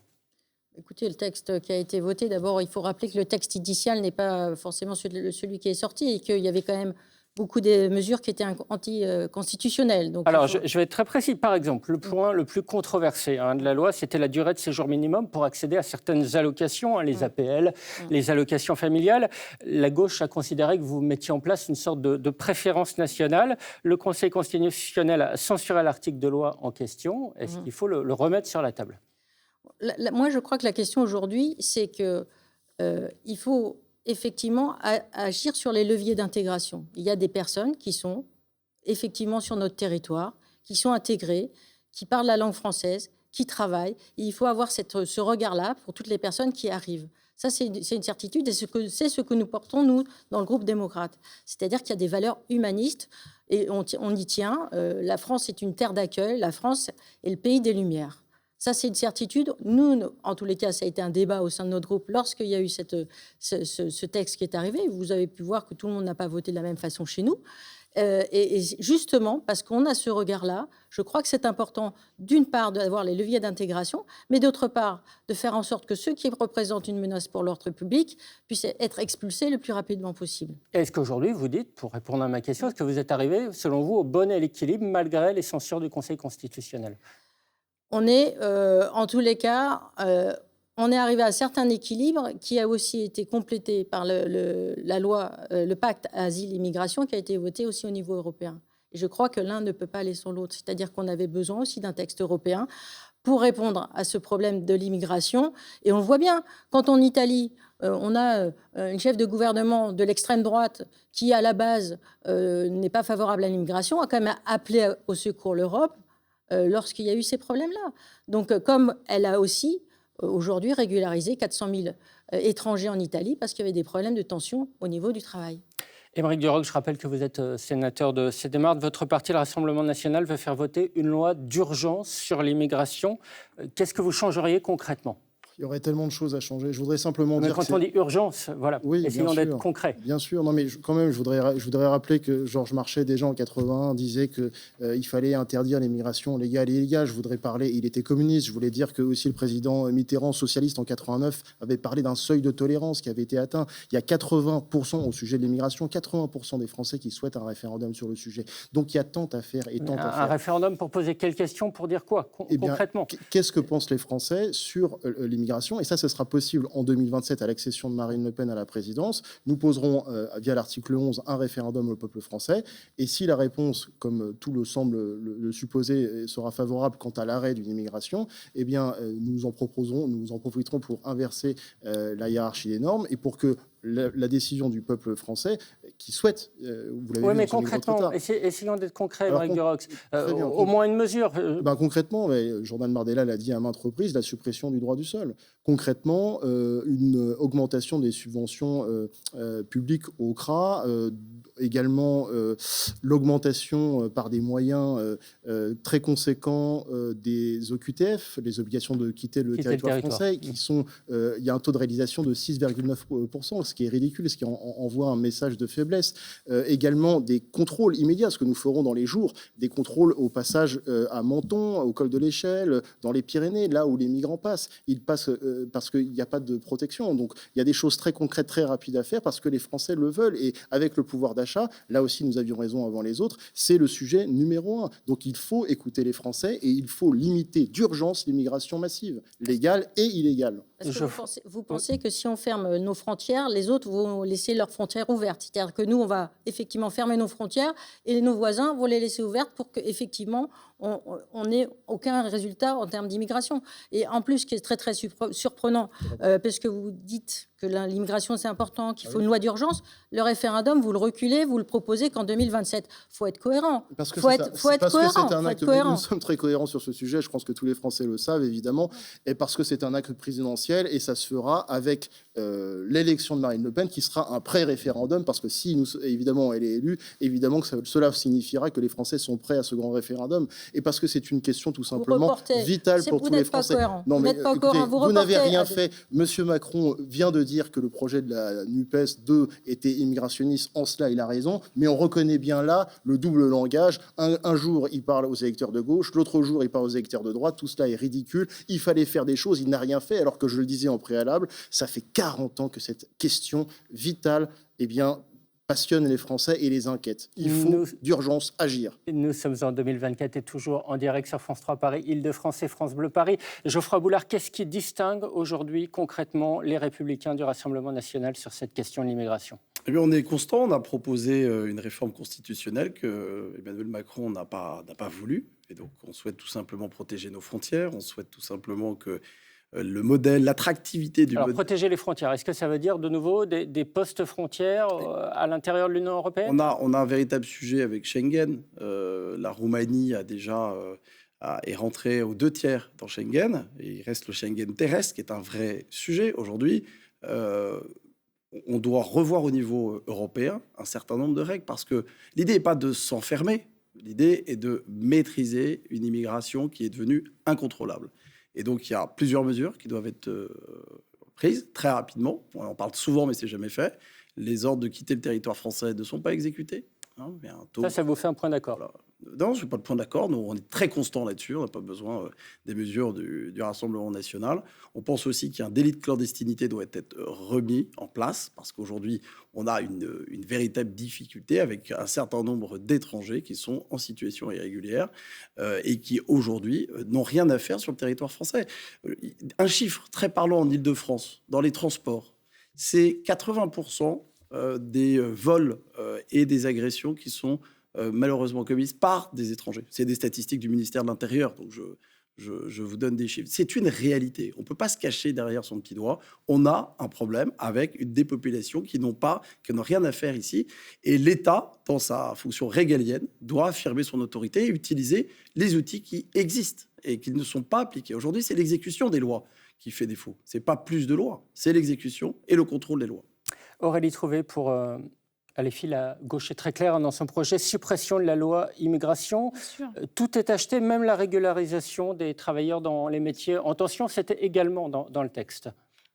Écoutez, le texte qui a été voté, d'abord, il faut rappeler que le texte initial n'est pas forcément celui qui est sorti et qu'il y avait quand même beaucoup de mesures qui étaient anticonstitutionnelles.
Alors, je vais être très précis. Par exemple, le point le plus controversé de la loi, c'était la durée de séjour minimum pour accéder à certaines allocations, les APL, les allocations familiales. La gauche a considéré que vous mettiez en place une sorte de préférence nationale. Le Conseil constitutionnel a censuré l'article de loi en question. Est-ce qu'il faut le remettre sur la table ?
Moi, je crois que la question aujourd'hui, c'est qu'il faut effectivement agir sur les leviers d'intégration. Il y a des personnes qui sont effectivement sur notre territoire, qui sont intégrées, qui parlent la langue française, qui travaillent. Et il faut avoir ce regard-là pour toutes les personnes qui arrivent. Ça, c'est une certitude et c'est ce que nous portons, nous, dans le groupe démocrate. C'est-à-dire qu'il y a des valeurs humanistes et on y tient. La France est une terre d'accueil. La France est le pays des Lumières. Ça, c'est une certitude. Nous, en tous les cas, ça a été un débat au sein de notre groupe lorsqu'il y a eu ce texte qui est arrivé. Vous avez pu voir que tout le monde n'a pas voté de la même façon chez nous. Et justement, parce qu'on a ce regard-là, je crois que c'est important, d'une part, d'avoir les leviers d'intégration, mais d'autre part, de faire en sorte que ceux qui représentent une menace pour l'ordre public puissent être expulsés le plus rapidement possible.
Est-ce qu'aujourd'hui, vous dites, pour répondre à ma question, est-ce que vous êtes arrivé, selon vous, au bon équilibre malgré les censures du Conseil constitutionnel ?
On est, en tous les cas, on est arrivé à un certain équilibre qui a aussi été complété par la loi, le pacte Asile-Immigration qui a été voté aussi au niveau européen. Et je crois que l'un ne peut pas aller sans l'autre. C'est-à-dire qu'on avait besoin aussi d'un texte européen pour répondre à ce problème de l'immigration. Et on le voit bien, quand en Italie, on a une chef de gouvernement de l'extrême droite qui, à la base, n'est pas favorable à l'immigration, a quand même appelé au secours l'Europe lorsqu'il y a eu ces problèmes-là. Donc, comme elle a aussi, aujourd'hui, régularisé 400 000 étrangers en Italie parce qu'il y avait des problèmes de tension au niveau du travail.
Aymeric Duroc, je rappelle que vous êtes sénateur de Seine-et-Marne. Votre parti, le Rassemblement national, veut faire voter une loi d'urgence sur l'immigration. Qu'est-ce que vous changeriez concrètement ?
Il y aurait tellement de choses à changer. Je voudrais simplement dire
quand on dit urgence, voilà,
oui,
essayons d'être concret.
Bien sûr, non, mais quand même, je voudrais rappeler que Georges Marchais, déjà en 81, disait qu'il fallait interdire l'immigration légale et illégale. Je voudrais parler, il était communiste, je voulais dire que aussi le président Mitterrand, socialiste en 89, avait parlé d'un seuil de tolérance qui avait été atteint. Il y a 80% au sujet de l'immigration, 80% des Français qui souhaitent un référendum sur le sujet. Donc il y a tant à faire et tant à faire.
Un référendum pour poser quelle question, pour dire quoi concrètement ?
Qu'est-ce que pensent les Français sur l'immigration ? Et ça, ce sera possible en 2027 à l'accession de Marine Le Pen à la présidence. Nous poserons, via l'article 11, un référendum au peuple français. Et si la réponse, comme tout le semble le supposer, sera favorable quant à l'arrêt d'une immigration, eh bien, nous en profiterons pour inverser la hiérarchie des normes et pour que la décision du peuple français qui souhaite, vous l'avez vu,
mais concrètement, essayons d'être concrets, Aymeric Duroc. Au moins une mesure.
Concrètement, Jordan Bardella l'a dit à maintes reprises, la suppression du droit du sol. Concrètement, une augmentation des subventions publiques au CRA, également l'augmentation par des moyens très conséquents des OQTF, les obligations de quitter le territoire français, qui sont, il y a un taux de réalisation de 6,9%, ce qui est ridicule, ce qui envoie un message de faiblesse. Également des contrôles immédiats, ce que nous ferons dans les jours, des contrôles au passage à Menton, au col de l'Échelle, dans les Pyrénées, là où les migrants passent. Ils passent parce qu'il n'y a pas de protection. Donc il y a des choses très concrètes, très rapides à faire parce que les Français le veulent. Et avec le pouvoir d'achat, là aussi nous avions raison avant les autres, c'est le sujet numéro 1. Donc il faut écouter les Français et il faut limiter d'urgence l'immigration massive, légale et illégale.
Est-ce que vous pensez que si on ferme nos frontières, les autres vont laisser leurs frontières ouvertes? C'est-à-dire que nous, on va effectivement fermer nos frontières et nos voisins vont les laisser ouvertes pour qu'effectivement on n'ait aucun résultat en termes d'immigration. Et en plus, ce qui est très, très surprenant, parce que vous dites que l'immigration, c'est important, qu'il faut une loi d'urgence, le référendum, vous le reculez, vous le proposez qu'en 2027. Il faut être cohérent.
Parce que
faut être cohérent.
Nous sommes très cohérents sur ce sujet, je pense que tous les Français le savent, évidemment, et parce que c'est un acte présidentiel, et ça se fera avec l'élection de Marine Le Pen, qui sera un pré-référendum, parce que si, évidemment, elle est élue, évidemment que cela signifiera que les Français sont prêts à ce grand référendum, et parce que c'est une question tout simplement vitale pour tous les Français.
Non, mais écoutez,
vous n'avez rien fait. Monsieur Macron vient de dire que le projet de la NUPES 2 était immigrationniste. En cela, il a raison. Mais on reconnaît bien là le double langage. Un jour, il parle aux électeurs de gauche. L'autre jour, il parle aux électeurs de droite. Tout cela est ridicule. Il fallait faire des choses. Il n'a rien fait. Alors que je le disais en préalable, ça fait 40 ans que cette question vitale, passionne les Français et les inquiète. Il faut d'urgence agir.
Nous sommes en 2024 et toujours en direct sur France 3 Paris, Île-de-France et France Bleu Paris. Geoffroy Boulard, qu'est-ce qui distingue aujourd'hui concrètement les Républicains du Rassemblement national sur cette question de l'immigration ?
On est constant. On a proposé une réforme constitutionnelle que Emmanuel Macron n'a pas voulu. Et donc, on souhaite tout simplement protéger nos frontières. On souhaite tout simplement que le modèle, l'attractivité du modèle.
Protéger les frontières, est-ce que ça veut dire de nouveau des postes frontières à l'intérieur de l'Union européenne ?
On a un véritable sujet avec Schengen. La Roumanie est rentrée aux 2/3 dans Schengen. Et il reste le Schengen terrestre, qui est un vrai sujet aujourd'hui. On doit revoir au niveau européen un certain nombre de règles, parce que l'idée n'est pas de s'enfermer. L'idée est de maîtriser une immigration qui est devenue incontrôlable. Et donc, il y a plusieurs mesures qui doivent être prises très rapidement. On en parle souvent, mais c'est jamais fait. Les ordres de quitter le territoire français ne sont pas exécutés.
Ça vous fait un point d'accord ?
Voilà. Non, je n'ai pas de point d'accord. Nous, on est très constant là-dessus. On n'a pas besoin des mesures du Rassemblement national. On pense aussi qu'un délit de clandestinité doit être remis en place, parce qu'aujourd'hui, on a une véritable difficulté avec un certain nombre d'étrangers qui sont en situation irrégulière et qui, aujourd'hui, n'ont rien à faire sur le territoire français. Un chiffre très parlant en Île-de-France, dans les transports, c'est 80% des vols et des agressions qui sont malheureusement commises par des étrangers. C'est des statistiques du ministère de l'Intérieur, donc je vous donne des chiffres. C'est une réalité. On ne peut pas se cacher derrière son petit doigt. On a un problème avec une dépopulation qui n'ont rien à faire ici. Et l'État, dans sa fonction régalienne, doit affirmer son autorité et utiliser les outils qui existent et qui ne sont pas appliqués. Aujourd'hui, c'est l'exécution des lois qui fait défaut. Ce n'est pas plus de lois, c'est l'exécution et le contrôle des lois.
Aurélie Trouvé, pour LFI, la gauche est très claire dans son projet, suppression de la loi immigration. Tout est acheté, même la régularisation des travailleurs dans les métiers en tension, c'était également dans le texte.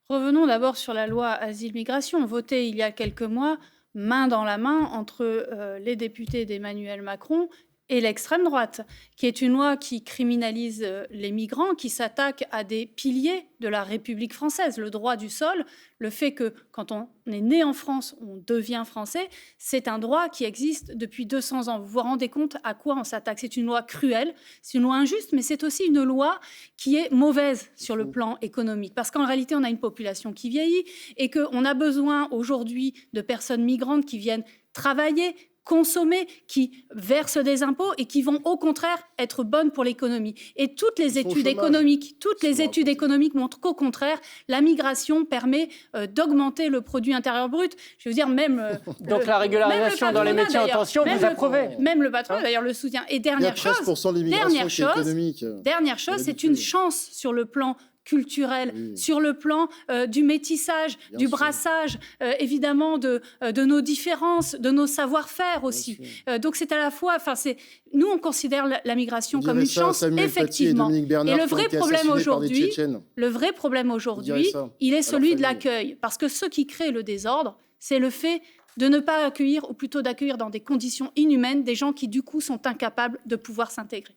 Revenons d'abord sur la loi asile-migration, votée il y a quelques mois, main dans la main entre les députés d'Emmanuel Macron et l'extrême droite, qui est une loi qui criminalise les migrants, qui s'attaque à des piliers de la République française, le droit du sol, le fait que quand on est né en France, on devient français, c'est un droit qui existe depuis 200 ans. Vous vous rendez compte à quoi on s'attaque ? C'est une loi cruelle, c'est une loi injuste, mais c'est aussi une loi qui est mauvaise sur le plan économique, parce qu'en réalité, on a une population qui vieillit et qu'on a besoin aujourd'hui de personnes migrantes qui viennent travailler, consommer, qui versent des impôts et qui vont au contraire être bonnes pour l'économie. Et toutes les études économiques montrent qu'au contraire, la migration permet d'augmenter le produit intérieur brut. Je veux dire, même...
Donc la régularisation dans les métiers en tension, vous approuvez ?
Même le patron, d'ailleurs, le soutien. Et dernière chose, c'est une chance sur le plan culturel, sur le plan du métissage, du brassage, évidemment de nos différences, de nos savoir-faire aussi. Donc c'est à la fois, nous on considère la migration comme une chance, effectivement. Et le vrai problème aujourd'hui, il est celui de l'accueil, parce que ce qui crée le désordre, c'est le fait de ne pas accueillir, ou plutôt d'accueillir dans des conditions inhumaines, des gens qui du coup sont incapables de pouvoir s'intégrer.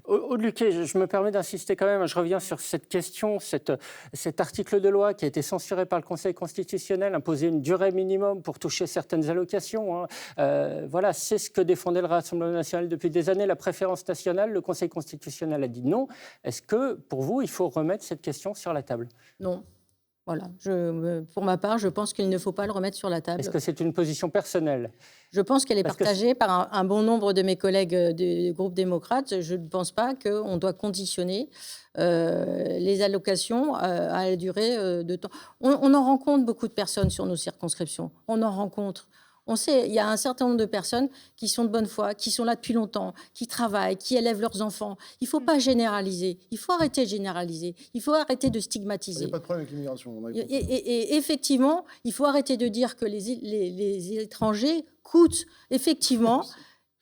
Aude Luquet, je me permets d'insister quand même, je reviens sur cette question, cet article de loi qui a été censuré par le Conseil constitutionnel, imposer une durée minimum pour toucher certaines allocations. Voilà, c'est ce que défendait le Rassemblement national depuis des années, la préférence nationale. Le Conseil constitutionnel a dit non. Est-ce que, pour vous, il faut remettre cette question sur la table ?
Non. Voilà. Pour ma part, je pense qu'il ne faut pas le remettre sur la table.
Est-ce que c'est une position personnelle?
Je pense qu'elle est
Parce que
partagée par un bon nombre de mes collègues du groupe démocrate. Je ne pense pas qu'on doit conditionner les allocations à la durée de temps. On en rencontre beaucoup de personnes sur nos circonscriptions. On en rencontre. On sait, il y a un certain nombre de personnes qui sont de bonne foi, qui sont là depuis longtemps, qui travaillent, qui élèvent leurs enfants. Il ne faut pas généraliser. Il faut arrêter de généraliser. Il faut arrêter de
Il
stigmatiser.
n'y a pas de problème avec l'immigration. on a compris.
Et effectivement, il faut arrêter de dire que les étrangers coûtent. Effectivement,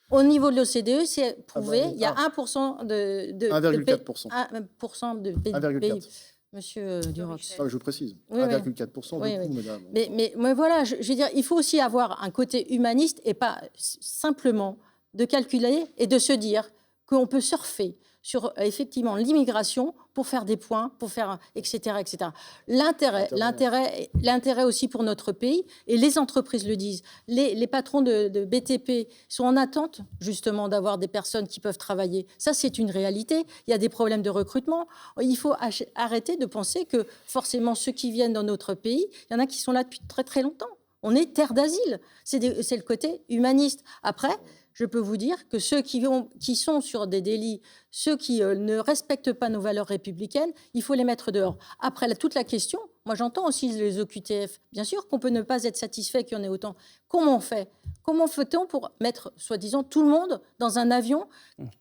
au niveau de l'OCDE, c'est prouvé, il y a 1% de
1,4%.
1% de PIB.
1,4.
Monsieur Durox.
Ah, je précise.
Oui,
1,4%
oui,
de
oui.
coût, madame.
Mais voilà, je veux dire, il faut aussi avoir un côté humaniste et pas simplement de calculer et de se dire qu'on peut surfer sur effectivement l'immigration pour faire des points, pour faire etc. etc. L'intérêt aussi pour notre pays, et les entreprises le disent, les patrons de BTP sont en attente justement d'avoir des personnes qui peuvent travailler. Ça, c'est une réalité. Il y a des problèmes de recrutement. Il faut arrêter de penser que forcément ceux qui viennent dans notre pays, il y en a qui sont là depuis très très longtemps. On est terre d'asile. C'est le côté humaniste. Après, je peux vous dire que ceux qui sont sur des délits, ceux qui ne respectent pas nos valeurs républicaines, il faut les mettre dehors. Après, toute la question, moi j'entends aussi les OQTF. Bien sûr qu'on peut ne pas être satisfait qu'il y en ait autant. Comment on fait? Comment fait-on pour mettre, soi-disant, tout le monde dans un avion?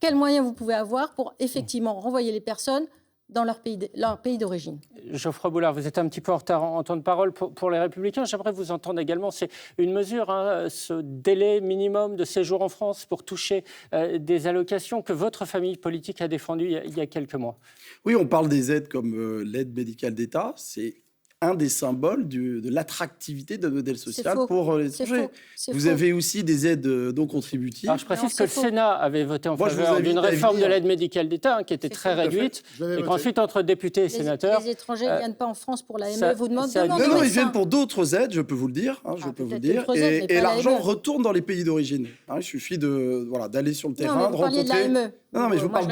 Quels moyens vous pouvez avoir pour effectivement renvoyer les personnes dans leur pays d'origine?
Geoffroy Boulard, vous êtes un petit peu en retard en temps de parole pour les Républicains. J'aimerais vous entendre également. C'est une mesure, ce délai minimum de séjour en France pour toucher des allocations que votre famille politique a défendu il y a quelques mois.
Oui, on parle des aides comme l'aide médicale d'État. C'est un des symboles de l'attractivité d'un modèle social pour les étrangers. Vous avez aussi des aides non contributives.
Alors, je précise que le Sénat avait voté en faveur d'une réforme de l'aide médicale d'État qui était très réduite, et qu'ensuite, entre députés et sénateurs...
Les étrangers ne viennent pas en France pour l'AME, vous demandez...
Non, ils viennent pour d'autres aides, je peux vous le dire. Et l'argent retourne dans les pays d'origine. Il suffit d'aller sur le terrain, de rencontrer... Non, mais je vous parle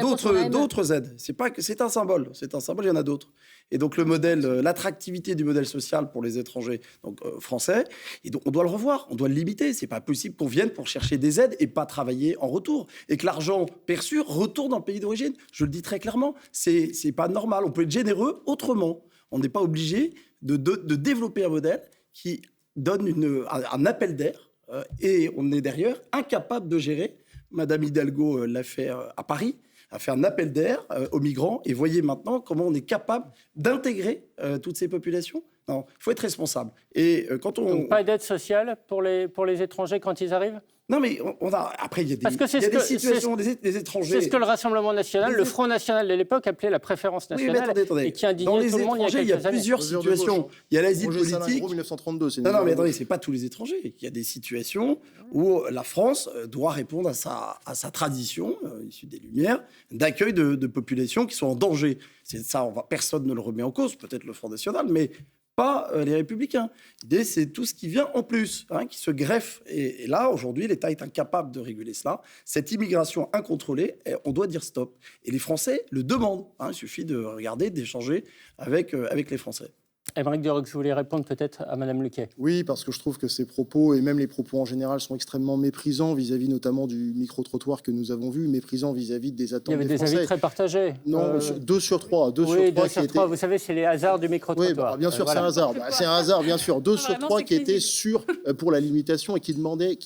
d'autres aides. C'est un symbole. C'est un symbole, il y en a d'autres. Et donc, l'attractivité du modèle social pour les étrangers français, et donc on doit le revoir, on doit le limiter. C'est pas possible qu'on vienne pour chercher des aides et pas travailler en retour. Et que l'argent perçu retourne dans le pays d'origine. Je le dis très clairement. C'est pas normal. On peut être généreux autrement. On n'est pas obligé de développer un modèle qui donne un appel d'air. Et on est derrière incapable de gérer. Madame Hidalgo l'a fait à Paris, a fait un appel d'air aux migrants. Et voyez maintenant comment on est capable d'intégrer toutes ces populations. Non, il faut être responsable. Et
Donc pas d'aide sociale pour les étrangers quand ils arrivent?
Non, mais après, il y a des situations des étrangers.
C'est ce que le Rassemblement national, le Front national de l'époque appelait la préférence nationale, et qui indignait tout le monde il y a quelques années.
Il y a plusieurs situations. Il y a l'asile politique.
1932,
non, mais attendez, c'est pas tous les étrangers. Il y a des situations où la France doit répondre à sa tradition, issue des Lumières, d'accueil de populations qui sont en danger. Personne ne le remet en cause, peut-être le Front national, mais pas les Républicains. L'idée, c'est tout ce qui vient en plus, qui se greffe. Et là, aujourd'hui, l'État est incapable de réguler cela. Cette immigration incontrôlée, on doit dire stop. Et les Français le demandent. Il suffit de regarder, d'échanger avec les Français.
Aymeric Durox, vous voulez répondre peut-être à Madame Luquet?
Oui, parce que je trouve que ces propos, et même les propos en général, sont extrêmement méprisants vis-à-vis notamment du micro-trottoir que nous avons vu, méprisants vis-à-vis des attentes des Français.
Il y avait des avis très partagés.
Non, 2 sur 3. 2
oui,
sur 3
2 sur 3, vous savez, c'est les hasards du micro-trottoir.
Oui, bien sûr, c'est un hasard. C'est un hasard, bien sûr. 2 sur 3 qui étaient sûrs pour la limitation et qui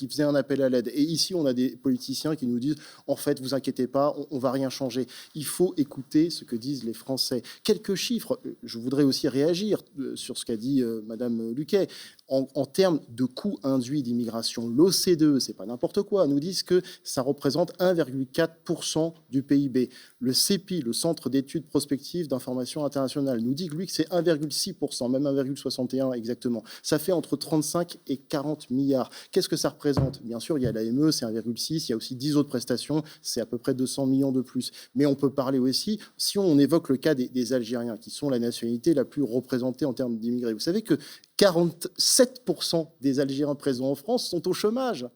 faisaient un appel à l'aide. Et ici, on a des politiciens qui nous disent, en fait, vous inquiétez pas, on va rien changer. Il faut écouter ce que disent les Français. Quelques chiffres. Je voudrais aussi réagir sur ce qu'a dit Madame Luquet. En termes de coûts induits d'immigration, l'OCDE, c'est pas n'importe quoi, nous disent que ça représente 1,4% du PIB. Le CEPI, le Centre d'études prospectives d'information internationale, nous dit que c'est 1,6%, même 1,61 exactement. Ça fait entre 35 et 40 milliards. Qu'est-ce que ça représente? Bien sûr, il y a l'AME, c'est 1,6, il y a aussi 10 autres prestations, c'est à peu près 200 millions de plus. Mais on peut parler aussi, si on évoque le cas des Algériens, qui sont la nationalité la plus représentée en termes d'immigrés. Vous savez que 47% des Algériens présents en France sont au chômage.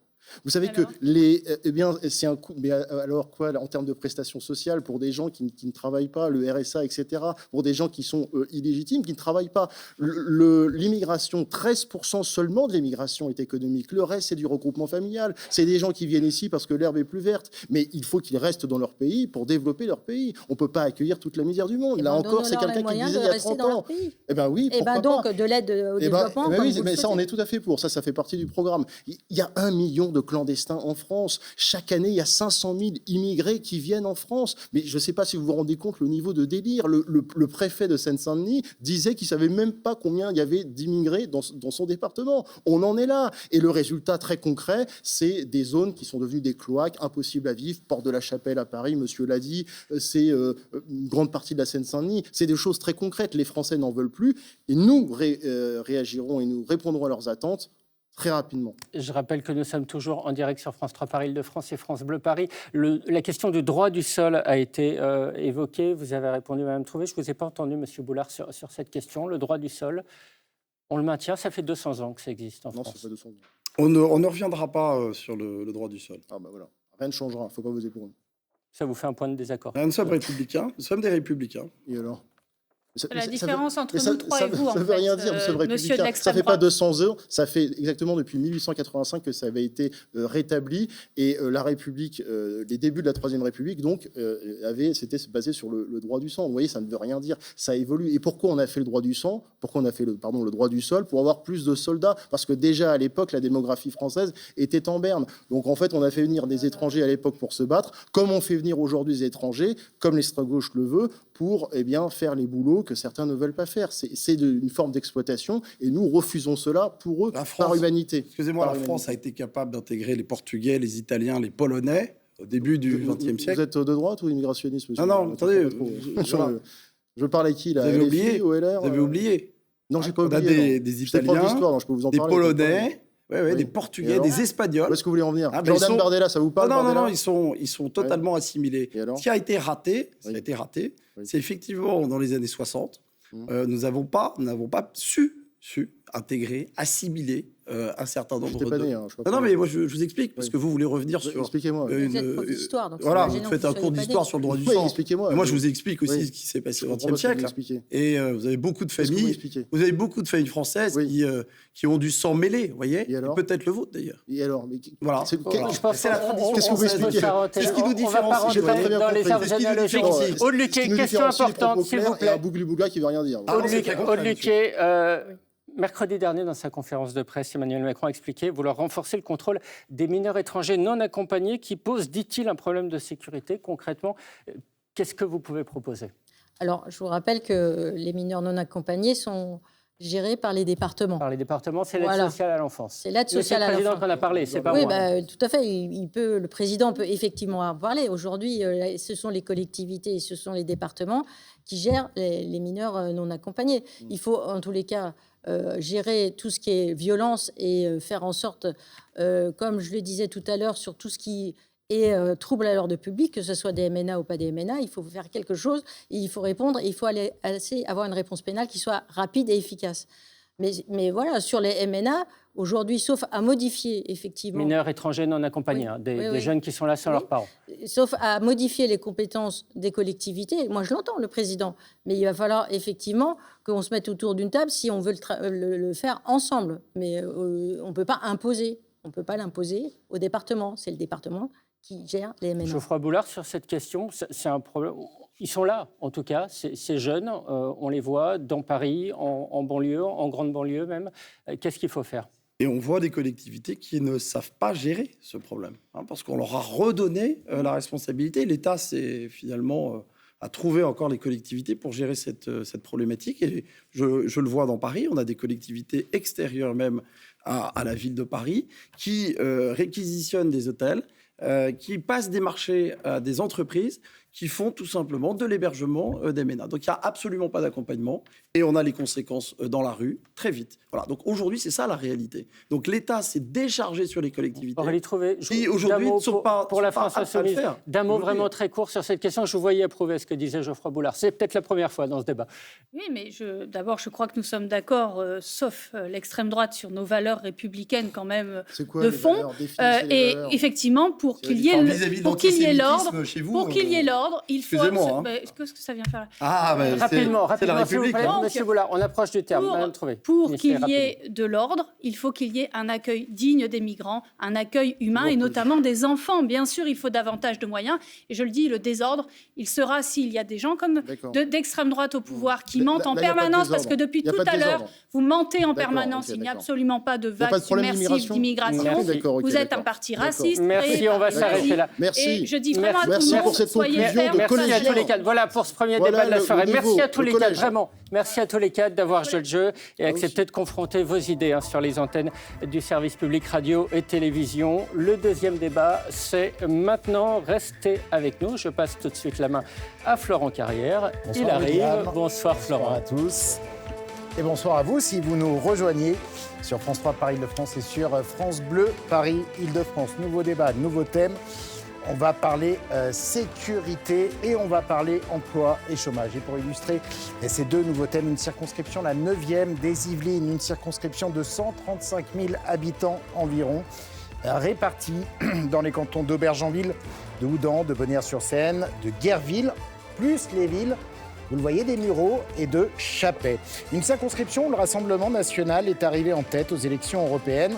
Vous savez
Alors
que c'est un coût. Mais alors quoi, en termes de prestations sociales, pour des gens qui ne travaillent pas, le RSA, etc., pour des gens qui sont illégitimes, qui ne travaillent pas, l'immigration, 13% seulement de l'immigration est économique. Le reste, c'est du regroupement familial. C'est des gens qui viennent ici parce que l'herbe est plus verte. Mais il faut qu'ils restent dans leur pays pour développer leur pays. On ne peut pas accueillir toute la misère du monde. Là encore, c'est quelqu'un qui disait il y a 30 ans. Eh bien oui, pourquoi
donc
pas.
de l'aide au développement.
Oui,
comme vous le
mais ça,
souhaitez.
on est tout à fait pour. Ça fait partie du programme. Il y a 1 million de clandestins en France. Chaque année, il y a 500 000 immigrés qui viennent en France. Mais je ne sais pas si vous vous rendez compte le niveau de délire. Le préfet de Seine-Saint-Denis disait qu'il ne savait même pas combien il y avait d'immigrés dans son département. On en est là. Et le résultat très concret, c'est des zones qui sont devenues des cloaques, impossibles à vivre. Porte de la Chapelle à Paris, monsieur l'a dit, c'est une grande partie de la Seine-Saint-Denis. C'est des choses très concrètes. Les Français n'en veulent plus. Et nous réagirons et nous répondrons à leurs attentes très rapidement.
Je rappelle que nous sommes toujours en direct sur France 3 Paris Île-de-France et France Bleu Paris. La question du droit du sol a été évoquée. Vous avez répondu, Mme Trouvé. Je ne vous ai pas entendu, M. Boulard, sur cette question. Le droit du sol, on le maintient. Ça fait 200 ans que ça existe en France.
Non, ça fait 200 ans.
On ne reviendra pas sur le droit du sol.
Ah ben voilà, rien ne changera. Il ne faut pas voter pour eux.
Ça vous fait un point de désaccord.
Nous sommes républicains. Nous sommes des républicains.
Et alors?
La différence entre nous trois et vous,
ça ne veut rien dire, monsieur le
monsieur de
républicain. Ça ne
l'extrême
fait pas
droite.
200 ans, ça fait exactement depuis 1885 que ça avait été rétabli. Et la République, les débuts de la Troisième République, donc, c'était basé sur le droit du sang. Vous voyez, ça ne veut rien dire, ça évolue. Et pourquoi on a fait le droit du sang? Pourquoi on a fait le droit du sol? Pour avoir plus de soldats. Parce que déjà, à l'époque, la démographie française était en berne. Donc, en fait, on a fait venir des étrangers à l'époque pour se battre, comme on fait venir aujourd'hui des étrangers, comme l'extrême gauche le veut, pour faire les boulots que certains ne veulent pas faire. C'est une forme d'exploitation et nous refusons cela pour eux, par humanité.
Excusez-moi, la France a été capable d'intégrer les Portugais, les Italiens, les Polonais au début du XXe siècle.
Vous êtes de droite ou immigrationniste, monsieur?
Non, attendez.
Je parle à qui là?
Vous avez oublié.
au LR,
Vous avez oublié.
Non, j'ai pas
On a
oublié.
des Italiens,
donc je peux vous en
des
parler,
Polonais.
Oui.
Des Portugais, des Espagnols.
Où est-ce que vous voulez en venir?
Ah,
Jordan Bardella, ça vous parle?
Non, ils sont totalement assimilés. Ce qui a été raté, c'est effectivement dans les années 60, nous n'avons pas su intégrer, assimiler un certain nombre de... Non, mais moi je vous explique, parce que vous voulez revenir sur...
Expliquez-moi.
Vous êtes prof d'histoire, donc
voilà,
c'est
vous faites un cours d'histoire sur le droit du
Oui,
sang.
expliquez-moi.
Moi, je vous explique aussi ce qui s'est passé au XXe siècle. Et vous avez beaucoup de familles, françaises qui ont du sang mêlé, vous voyez, et peut-être le vôtre d'ailleurs.
Et alors,
voilà.
C'est
la tradition.
Qu'est-ce que vous expliquez?
C'est ce qui nous différencie.
J'ai pas très bien
dans les arbres
compris.
généalogiques. Aude Luquet, question importante, s'il vous plaît.
Un bougli-bougla qui veut rien dire.
Aude Luquet, mercredi dernier, dans sa conférence de presse, Emmanuel Macron a expliqué vouloir renforcer le contrôle des mineurs étrangers non accompagnés qui posent, dit-il, un problème de sécurité. Concrètement, qu'est-ce que vous pouvez proposer?
Alors, je vous rappelle que les mineurs non accompagnés sont gérés par les départements.
Par les départements, c'est l'aide sociale à l'enfance.
C'est l'aide sociale à l'enfance.
C'est le président qui en a parlé, c'est pas
moi. Oui, tout à fait. Le président peut effectivement en parler. Aujourd'hui, ce sont les collectivités et ce sont les départements qui gèrent les mineurs non accompagnés. Il faut, en tous les cas, gérer tout ce qui est violence et faire en sorte, comme je le disais tout à l'heure, sur tout ce qui est trouble à l'ordre public, que ce soit des MNA ou pas des MNA, il faut faire quelque chose, et il faut répondre, et il faut avoir une réponse pénale qui soit rapide et efficace. Mais voilà, sur les MNA, aujourd'hui, sauf à modifier, effectivement...
Mineurs étrangers non accompagnés, des jeunes qui sont là sans leurs parents.
Sauf à modifier les compétences des collectivités. Moi, je l'entends, le président. Mais il va falloir, effectivement, qu'on se mette autour d'une table si on veut le faire ensemble. Mais on ne peut pas imposer. On ne peut pas l'imposer au département. C'est le département qui gère les MNA.
Geoffroy Boulard, sur cette question, c'est un problème... Ils sont là, en tout cas, ces jeunes, on les voit dans Paris, en banlieue, en grande banlieue même. Qu'est-ce qu'il faut faire?
Et on voit des collectivités qui ne savent pas gérer ce problème, parce qu'on leur a redonné la responsabilité. L'État, c'est finalement à trouver encore les collectivités pour gérer cette problématique. Et je le vois dans Paris, on a des collectivités extérieures même à la ville de Paris qui réquisitionnent des hôtels, qui passent des marchés à des entreprises qui font tout simplement de l'hébergement des MENA. Donc il n'y a absolument pas d'accompagnement et on a les conséquences dans la rue très vite. Voilà. Donc aujourd'hui, c'est ça la réalité. Donc l'État s'est déchargé sur les collectivités.
Aurélie Trouvé,
qui aujourd'hui ne sont pas
pour la France Insoumise. D'un mot vraiment très court sur cette question. Je vous voyais approuver ce que disait Geoffroy Boulard. C'est peut-être la première fois dans ce débat.
Oui, mais d'abord, je crois que nous sommes d'accord, sauf l'extrême droite, sur nos valeurs républicainnes quand même de fond. Et effectivement, pour qu'il y ait l'ordre, il faut... Qu'est-ce que ça vient faire là?
Rapidement, s'il vous plaît, Monsieur Boulard, on approche du terme.
Pour qu'il y ait de l'ordre, il faut qu'il y ait un accueil digne des migrants, un accueil humain et notamment des enfants. Bien sûr, il faut davantage de moyens. Et je le dis, le désordre, il sera s'il y a des gens comme d'extrême droite au pouvoir qui mentent en permanence, parce que depuis tout à l'heure, vous mentez en permanence. Il n'y a absolument pas de vague submersive d'immigration. Vous êtes un parti raciste.
Merci, on va s'arrêter là.
Et je dis vraiment à tout le monde,
pour cette conclusion de
merci à tous les quatre. Voilà pour ce premier débat de la soirée. Merci à tous les quatre, vraiment. Merci à tous les quatre d'avoir joué le jeu et accepté de confronter vos idées sur les antennes du service public radio et télévision. Le deuxième débat, c'est maintenant. Restez avec nous. Je passe tout de suite la main à Florent Carrière.
Bonsoir,
il arrive.
William.
Bonsoir Florent.
Bonsoir à tous. Et bonsoir à vous si vous nous rejoignez sur France 3 Paris-Île-de-France et sur France Bleu Paris-Île-de-France. Nouveau débat, nouveau thème. On va parler sécurité et on va parler emploi et chômage. Et pour illustrer ces deux nouveaux thèmes, une circonscription, la 9e des Yvelines, une circonscription de 135 000 habitants environ, répartis dans les cantons d'Aubergenville, de Houdan, de Bonnières-sur-Seine, de Guerville, plus les villes, vous le voyez, des Mureaux et de Chappais. Une circonscription où le Rassemblement national est arrivé en tête aux élections européennes,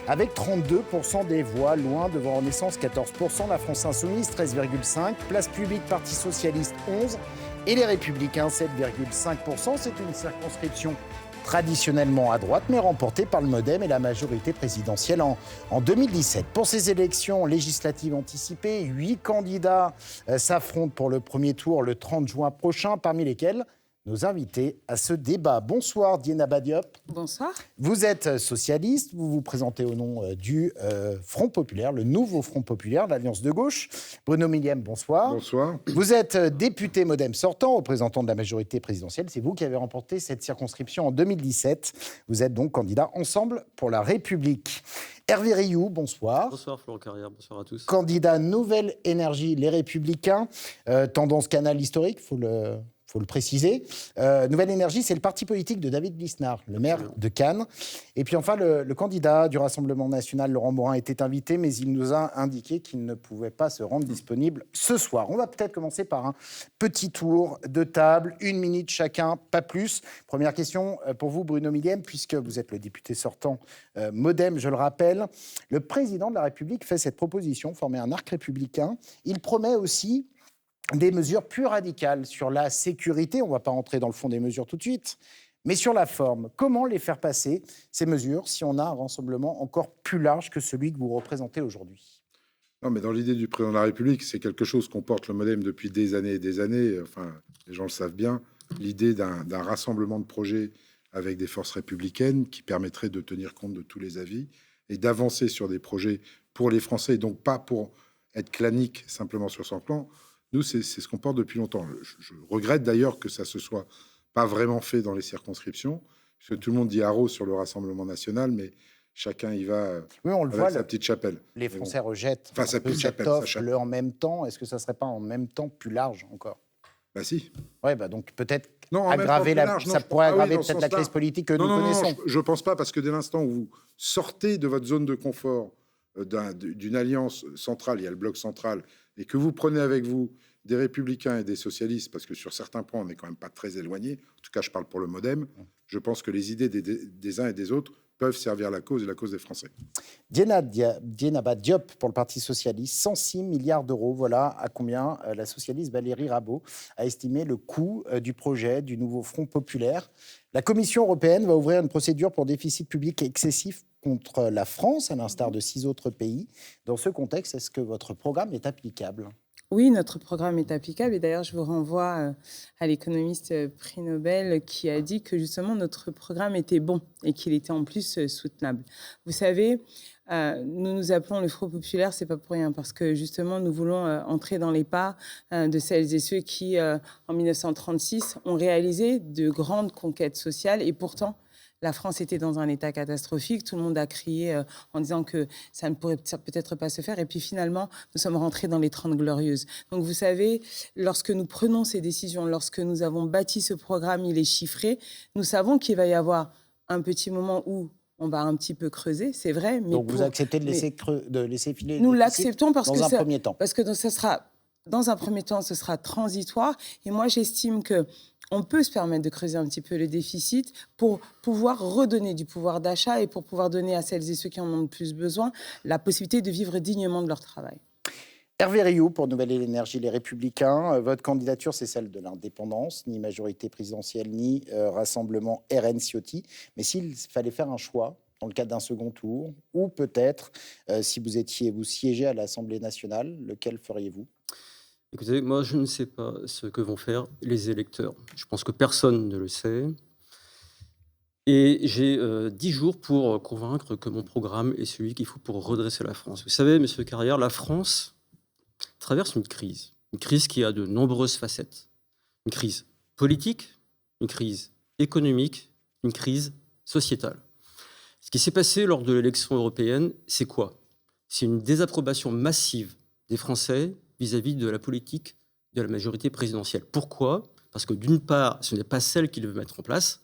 avec 32% des voix, loin devant Renaissance 14%, la France Insoumise 13,5%, Place Publique Parti Socialiste 11% et les Républicains 7,5%. C'est une circonscription traditionnellement à droite, mais remportée par le MoDem et la majorité présidentielle en 2017. Pour ces élections législatives anticipées, 8 candidats s'affrontent pour le premier tour le 30 juin prochain, parmi lesquels nos invités à ce débat. Bonsoir Dienaba Diop.
Bonsoir.
Vous êtes socialiste, vous vous présentez au nom du Front Populaire, le nouveau Front Populaire, l'Alliance de gauche. Bruno Millième, bonsoir.
Bonsoir.
Vous êtes député MoDem sortant, représentant de la majorité présidentielle. C'est vous qui avez remporté cette circonscription en 2017. Vous êtes donc candidat Ensemble pour la République. Hervé Rioux, bonsoir.
Bonsoir Florent Carrière, bonsoir à tous.
Candidat Nouvelle Énergie, Les Républicains, tendance Canal historique, faut le préciser. Nouvelle Énergie, c'est le parti politique de David Lisnard, le maire de Cannes. Et puis enfin, le candidat du Rassemblement national, Laurent Morin, était invité, mais il nous a indiqué qu'il ne pouvait pas se rendre disponible ce soir. On va peut-être commencer par un petit tour de table, 1 minute chacun, pas plus. Première question pour vous, Bruno Millième, puisque vous êtes le député sortant MoDem, je le rappelle. Le président de la République fait cette proposition, former un arc républicain. Il promet aussi des mesures plus radicales sur la sécurité. On ne va pas rentrer dans le fond des mesures tout de suite, mais sur la forme. Comment les faire passer, ces mesures, si on a un rassemblement encore plus large que celui que vous représentez aujourd'hui?
Non, mais dans l'idée du président de la République, c'est quelque chose qu'on porte le MoDem depuis des années et des années. Enfin, les gens le savent bien. L'idée d'un rassemblement de projets avec des forces républicaines qui permettrait de tenir compte de tous les avis et d'avancer sur des projets pour les Français, et donc pas pour être clanique simplement sur son plan. Nous, c'est ce qu'on porte depuis longtemps. Je regrette d'ailleurs que ça ne se soit pas vraiment fait dans les circonscriptions, parce que tout le monde dit haro sur le Rassemblement national, mais chacun y va avec sa petite chapelle.
Les Français rejettent
sa petite chapelle,
le en même temps. Est-ce que ça ne serait pas en même temps plus large encore?
Bah si.
Oui, donc peut-être aggraver ça pourrait aggraver peut-être la crise politique que nous connaissons.
Non, je ne pense pas, parce que dès l'instant où vous sortez de votre zone de confort d'une alliance centrale, il y a le bloc central, et que vous prenez avec vous des républicains et des socialistes, parce que sur certains points, on n'est quand même pas très éloignés, en tout cas, je parle pour le MoDem, je pense que les idées des uns et des autres peuvent servir la cause et la cause des Français.
Dienaba Diop pour le Parti socialiste, 106 milliards d'euros, voilà à combien la socialiste Valérie Rabault a estimé le coût du projet du nouveau Front populaire. La Commission européenne va ouvrir une procédure pour déficit public excessif contre la France, à l'instar de 6 autres pays. Dans ce contexte, est-ce que votre programme est applicable ?
Oui, notre programme est applicable et d'ailleurs je vous renvoie à l'économiste prix Nobel qui a dit que justement notre programme était bon et qu'il était en plus soutenable. Vous savez, nous nous appelons le Front populaire, c'est pas pour rien parce que justement nous voulons entrer dans les pas de celles et ceux qui en 1936 ont réalisé de grandes conquêtes sociales et pourtant la France était dans un état catastrophique. Tout le monde a crié en disant que ça ne pourrait peut-être pas se faire. Et puis finalement, nous sommes rentrés dans les 30 glorieuses. Donc vous savez, lorsque nous prenons ces décisions, lorsque nous avons bâti ce programme, il est chiffré, nous savons qu'il va y avoir un petit moment où on va un petit peu creuser, c'est vrai. Mais
donc vous acceptez de laisser filer.
Nous l'acceptons parce que
dans un premier temps.
Parce que ça sera, dans un premier temps, ce sera transitoire. Et moi, j'estime que on peut se permettre de creuser un petit peu le déficit pour pouvoir redonner du pouvoir d'achat et pour pouvoir donner à celles et ceux qui en ont le plus besoin la possibilité de vivre dignement de leur travail.
Hervé Rioux, pour Nouvelle Énergie Les Républicains. Votre candidature, c'est celle de l'indépendance, ni majorité présidentielle, ni rassemblement RN-Ciotti. Mais s'il fallait faire un choix dans le cadre d'un second tour, ou peut-être, si vous siégez à l'Assemblée nationale, lequel feriez-vous ?
Écoutez, moi, je ne sais pas ce que vont faire les électeurs. Je pense que personne ne le sait. Et j'ai 10 jours pour convaincre que mon programme est celui qu'il faut pour redresser la France. Vous savez, monsieur Carrière, la France traverse une crise qui a de nombreuses facettes. Une crise politique, une crise économique, une crise sociétale. Ce qui s'est passé lors de l'élection européenne, c'est quoi? C'est une désapprobation massive des Français vis-à-vis de la politique de la majorité présidentielle. Pourquoi? Parce que d'une part, ce n'est pas celle qu'ils veulent mettre en place,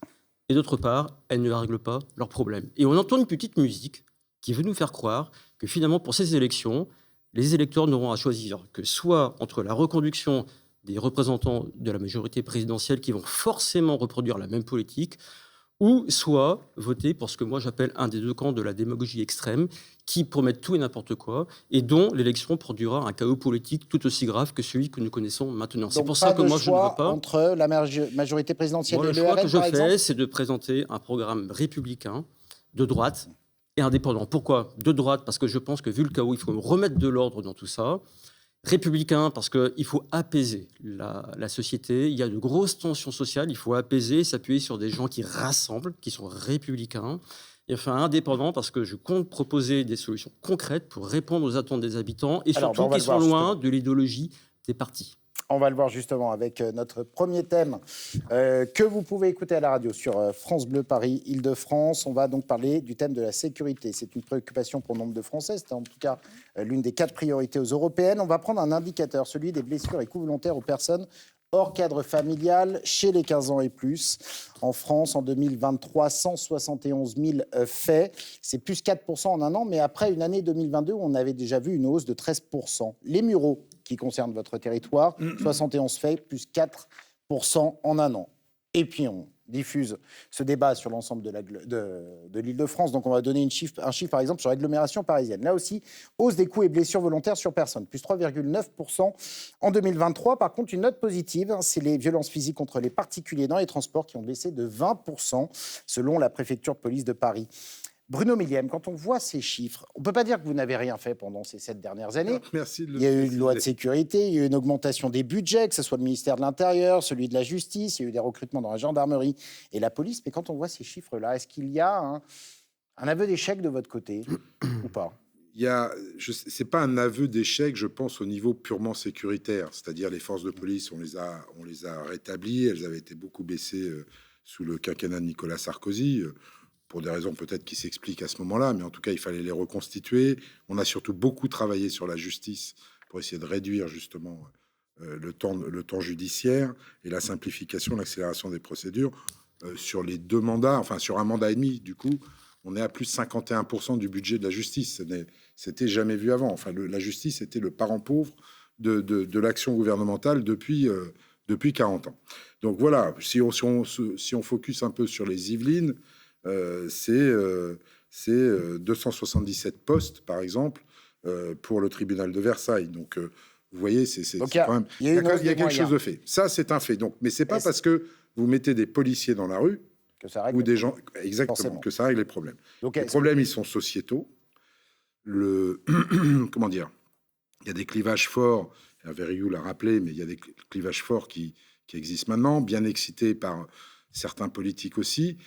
et d'autre part, elle ne règle pas leurs problèmes. Et on entend une petite musique qui veut nous faire croire que finalement, pour ces élections, les électeurs n'auront à choisir que soit entre la reconduction des représentants de la majorité présidentielle qui vont forcément reproduire la même politique, ou soit voter pour ce que moi j'appelle un des deux camps de la démagogie extrême, qui promettent tout et n'importe quoi, et dont l'élection produira un chaos politique tout aussi grave que celui que nous connaissons maintenant. C'est pour ça que moi je ne veux pas...
entre la majorité présidentielle
moi,
et le RN,
choix que je
par exemple,
fais, c'est de présenter un programme républicain, de droite et indépendant. Pourquoi de droite? Parce que je pense que vu le chaos, il faut remettre de l'ordre dans tout ça. Républicain, parce qu'il faut apaiser la société. Il y a de grosses tensions sociales, il faut apaiser, s'appuyer sur des gens qui rassemblent, qui sont républicains. Et enfin, indépendant, parce que je compte proposer des solutions concrètes pour répondre aux attentes des habitants et surtout qui sont loin de l'idéologie des partis.
On va le voir justement avec notre premier thème que vous pouvez écouter à la radio sur France Bleu Paris, Île-de-France. On va donc parler du thème de la sécurité. C'est une préoccupation pour nombre de Français. C'est en tout cas l'une des 4 priorités aux européennes. On va prendre un indicateur, celui des blessures et coups volontaires aux personnes hors cadre familial chez les 15 ans et plus. En France, en 2023, 171 000 faits. C'est plus 4% en un an, mais après une année 2022 où on avait déjà vu une hausse de 13%. Les Mureaux, qui concernent votre territoire, 71 faits, plus 4% en un an. Et puis on diffuse ce débat sur l'ensemble de l'Île-de-France. Donc on va donner un chiffre par exemple sur l'agglomération parisienne. Là aussi, hausse des coups et blessures volontaires sur personne, plus 3,9% en 2023. Par contre, une note positive, c'est les violences physiques contre les particuliers dans les transports qui ont baissé de 20% selon la préfecture de police de Paris. Bruno Millième, quand on voit ces chiffres, on ne peut pas dire que vous n'avez rien fait pendant ces 7 dernières années.
Merci de le
Il y a eu une loi de sécurité, il y a eu une augmentation des budgets, que ce soit le ministère de l'Intérieur, celui de la Justice, il y a eu des recrutements dans la gendarmerie et la police. Mais quand on voit ces chiffres-là, est-ce qu'il y a un aveu d'échec de votre côté ou pas?
C'est pas un aveu d'échec, je pense, au niveau purement sécuritaire. C'est-à-dire les forces de police, on les a rétablies. Elles avaient été beaucoup baissées sous le quinquennat de Nicolas Sarkozy. Pour des raisons peut-être qui s'expliquent à ce moment-là, mais en tout cas, il fallait les reconstituer. On a surtout beaucoup travaillé sur la justice pour essayer de réduire justement le temps judiciaire et la simplification, l'accélération des procédures. Sur les 2 mandats, enfin sur un mandat et demi, du coup, on est à plus de 51% du budget de la justice. C'était jamais vu avant. Enfin, la justice était le parent pauvre de l'action gouvernementale depuis 40 ans. Donc voilà, si on focus un peu sur les Yvelines, c'est 277 postes, par exemple, pour le tribunal de Versailles. Donc, vous voyez, quand même, il y a quelque chose de fait. Ça, c'est un fait. Donc, mais c'est pas parce que vous mettez des policiers dans la rue
que ça règle
ou des gens exactement que ça règle les problèmes. Donc, les problèmes, ils sont sociétaux. Comment dire? Il y a des clivages forts Hervé Rioux l'a rappelé, mais il y a des clivages forts qui existent maintenant, bien excités par certains politiques aussi,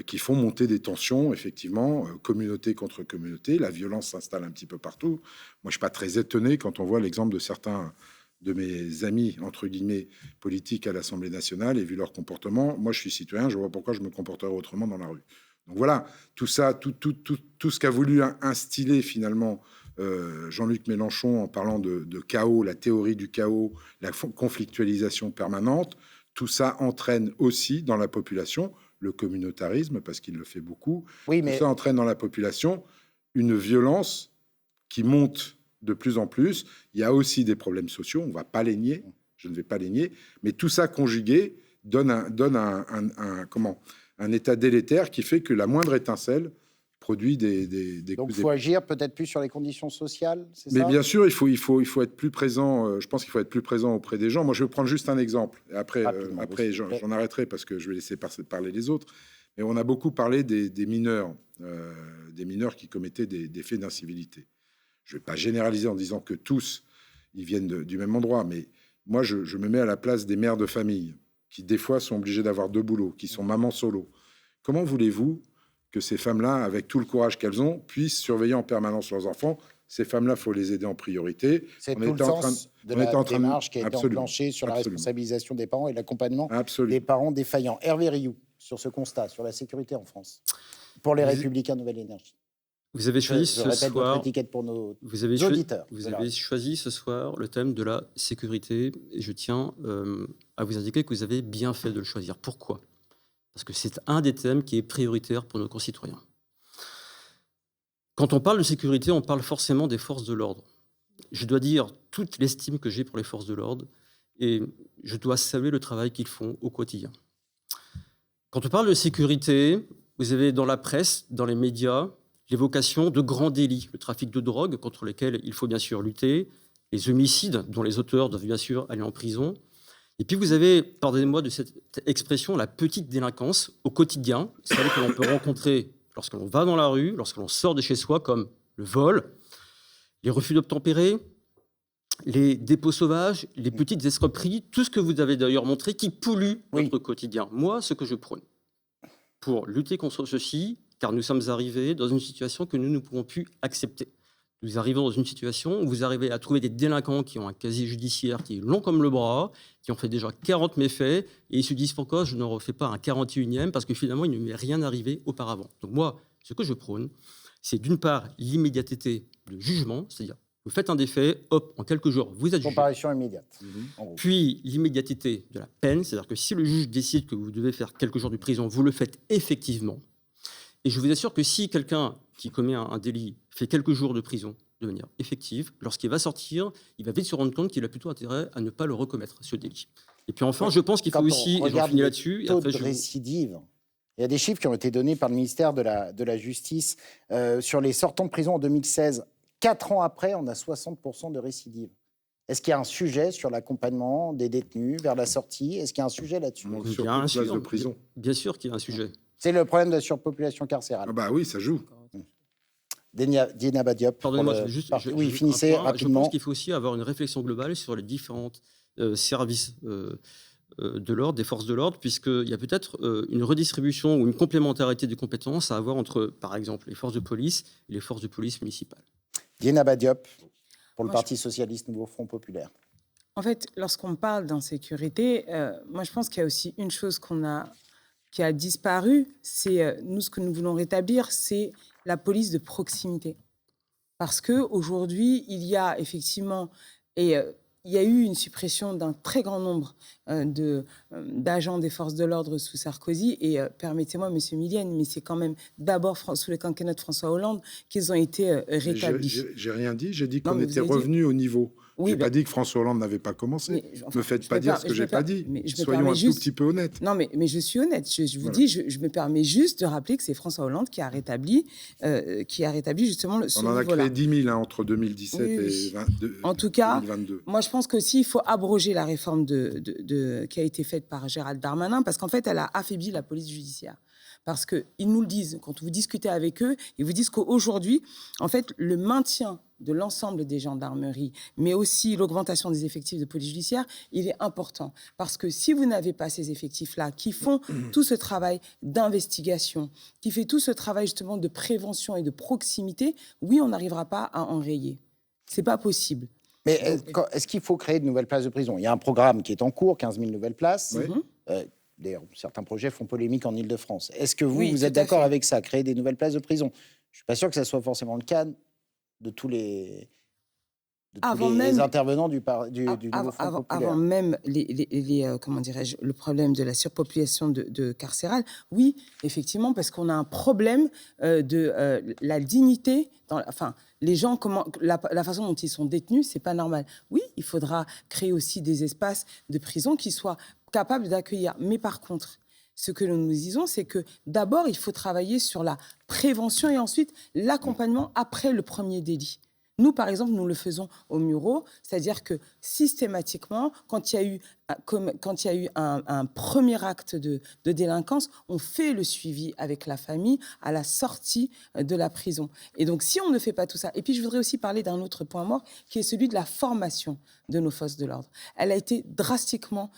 qui font monter des tensions, effectivement, communauté contre communauté. La violence s'installe un petit peu partout. Moi, je ne suis pas très étonné quand on voit l'exemple de certains de mes amis, entre guillemets, politiques à l'Assemblée nationale, et vu leur comportement, moi, je suis citoyen, je vois pourquoi je me comporterais autrement dans la rue. Donc voilà, tout ça, tout ce qu'a voulu instiller, finalement, Jean-Luc Mélenchon en parlant de chaos, la théorie du chaos, la conflictualisation permanente, tout ça entraîne aussi dans la population le communautarisme, parce qu'il le fait beaucoup. Oui, mais... Tout ça entraîne dans la population une violence qui monte de plus en plus. Il y a aussi des problèmes sociaux, on ne va pas les nier, je ne vais pas les nier, mais tout ça conjugué donne un état délétère qui fait que la moindre étincelle produit des
Donc il faut agir peut-être plus sur les conditions sociales, c'est ça?
Mais bien sûr, il faut être plus présent. Je pense qu'il faut être plus présent auprès des gens. Moi, je vais prendre juste un exemple. Et après, j'en arrêterai parce que je vais laisser parler les autres. Mais on a beaucoup parlé des mineurs qui commettaient des faits d'incivilité. Je ne vais pas généraliser en disant que tous, ils viennent du même endroit. Mais moi, je me mets à la place des mères de famille qui, des fois, sont obligées d'avoir 2 boulots, qui sont mamans solo. Comment voulez-vous que ces femmes-là, avec tout le courage qu'elles ont, puissent surveiller en permanence leurs enfants? Ces femmes-là, il faut les aider en priorité.
C'est tout le sens de la démarche qui a été enclenchée sur la responsabilisation des parents et l'accompagnement des parents défaillants. Hervé Rioux, sur ce constat, sur la sécurité en France, pour les Républicains Nouvelle Énergie.
Vous avez choisi ce soir.
Votre étiquette pour nos auditeurs.
Vous avez choisi ce soir le thème de la sécurité, et je tiens à vous indiquer que vous avez bien fait de le choisir. Pourquoi ? Parce que c'est un des thèmes qui est prioritaire pour nos concitoyens. Quand on parle de sécurité, on parle forcément des forces de l'ordre. Je dois dire toute l'estime que j'ai pour les forces de l'ordre, et je dois saluer le travail qu'ils font au quotidien. Quand on parle de sécurité, vous avez dans la presse, dans les médias, l'évocation de grands délits, le trafic de drogue, contre lesquels il faut bien sûr lutter, les homicides, dont les auteurs doivent bien sûr aller en prison. Et puis vous avez, pardonnez-moi de cette expression, la petite délinquance au quotidien, celle que l'on peut rencontrer lorsque l'on va dans la rue, lorsque l'on sort de chez soi, comme le vol, les refus d'obtempérer, les dépôts sauvages, les petites escroqueries, tout ce que vous avez d'ailleurs montré qui pollue notre quotidien. Moi, ce que je prône pour lutter contre ceci, car nous sommes arrivés dans une situation que nous ne pouvons plus accepter. Nous arrivons dans une situation où vous arrivez à trouver des délinquants qui ont un casier judiciaire qui est long comme le bras, qui ont fait déjà 40 méfaits, et ils se disent pourquoi je ne refais pas un 41e, parce que finalement, il ne m'est rien arrivé auparavant. Donc moi, ce que je prône, c'est d'une part l'immédiateté de jugement, c'est-à-dire vous faites un défait, hop, en quelques jours, vous êtes jugé.
Comparution immédiate.
Puis l'immédiateté de la peine, c'est-à-dire que si le juge décide que vous devez faire quelques jours de prison, vous le faites effectivement. Et je vous assure que si quelqu'un qui commet un délit fait quelques jours de prison de manière effective, lorsqu'il va sortir, il va vite se rendre compte qu'il a plutôt intérêt à ne pas le recommettre, ce délit. Et puis enfin, je pense qu'il faut aussi, et j'en finis là-dessus...
Taux de récidive, il y a des chiffres qui ont été donnés par le ministère de la Justice sur les sortants de prison en 2016. 4 ans après, on a 60% de récidive. Est-ce qu'il y a un sujet sur l'accompagnement des détenus vers la sortie? Est-ce qu'il y a un sujet là-dessus?
Bien sûr, de prison.
Bien sûr qu'il y a un sujet.
C'est le problème de la surpopulation carcérale.
Ah bah oui, ça joue.
Dieynaba Diop.
Pardonnez-moi,
oui, finissez rapidement.
Je pense qu'il faut aussi avoir une réflexion globale sur les différents services de l'ordre, des forces de l'ordre, puisqu'il y a peut-être une redistribution ou une complémentarité des compétences à avoir entre, par exemple, les forces de police et les forces de police municipales.
Dieynaba Diop, pour le Parti socialiste, Nouveau Front populaire.
En fait, lorsqu'on parle d'insécurité, moi je pense qu'il y a aussi une chose qui a disparu, c'est nous, ce que nous voulons rétablir, c'est la police de proximité. Parce qu'aujourd'hui, il y a effectivement, il y a eu une suppression d'un très grand nombre d'agents des forces de l'ordre sous Sarkozy, et permettez-moi, monsieur Millienne, mais c'est quand même d'abord sous le quinquennat de François Hollande qu'ils ont été rétablis.
J'ai rien dit, j'ai dit qu'on était revenu au niveau. Oui, je n'ai pas dit que François Hollande n'avait pas commencé. Ne me faites pas dire ce que je n'ai pas dit. Soyons un tout petit peu honnêtes.
Non, mais je suis honnête. Je vous dis, je me permets juste de rappeler que c'est François Hollande qui a rétabli justement ce niveau-là.
On en a créé 10 000 entre 2017 et 2022.
En tout cas, moi, je pense qu'aussi, il faut abroger la réforme qui a été faite par Gérald Darmanin, parce qu'en fait, elle a affaibli la police judiciaire. Parce qu'ils nous le disent, quand vous discutez avec eux, ils vous disent qu'aujourd'hui, en fait, le maintien de l'ensemble des gendarmeries, mais aussi l'augmentation des effectifs de police judiciaire, il est important. Parce que si vous n'avez pas ces effectifs-là qui font tout ce travail d'investigation, qui fait tout ce travail justement de prévention et de proximité, oui, on n'arrivera pas à enrayer. C'est pas possible.
Mais est-ce qu'il faut créer de nouvelles places de prison? Il y a un programme qui est en cours, 15 000 nouvelles places. D'ailleurs, certains projets font polémique en Ile-de-France. Est-ce que vous êtes d'accord avec ça, créer des nouvelles places de prison? Je ne suis pas sûr que ça soit forcément le cas de tous les intervenants du nouveau Front populaire.
Avant même comment dirais-je, le problème de la surpopulation de carcérale, oui, effectivement, parce qu'on a un problème de la dignité, les gens, la façon dont ils sont détenus, c'est pas normal. Oui, il faudra créer aussi des espaces de prison qui soient capables d'accueillir. Mais par contre, ce que nous disons, c'est que d'abord, il faut travailler sur la prévention et ensuite l'accompagnement après le premier délit. Nous, par exemple, nous le faisons au Muro, c'est-à-dire que systématiquement, quand il y a eu un premier acte de délinquance, on fait le suivi avec la famille à la sortie de la prison. Et donc, si on ne fait pas tout ça... Et puis, je voudrais aussi parler d'un autre point mort, qui est celui de la formation de nos forces de l'ordre. Elle a été drastiquement,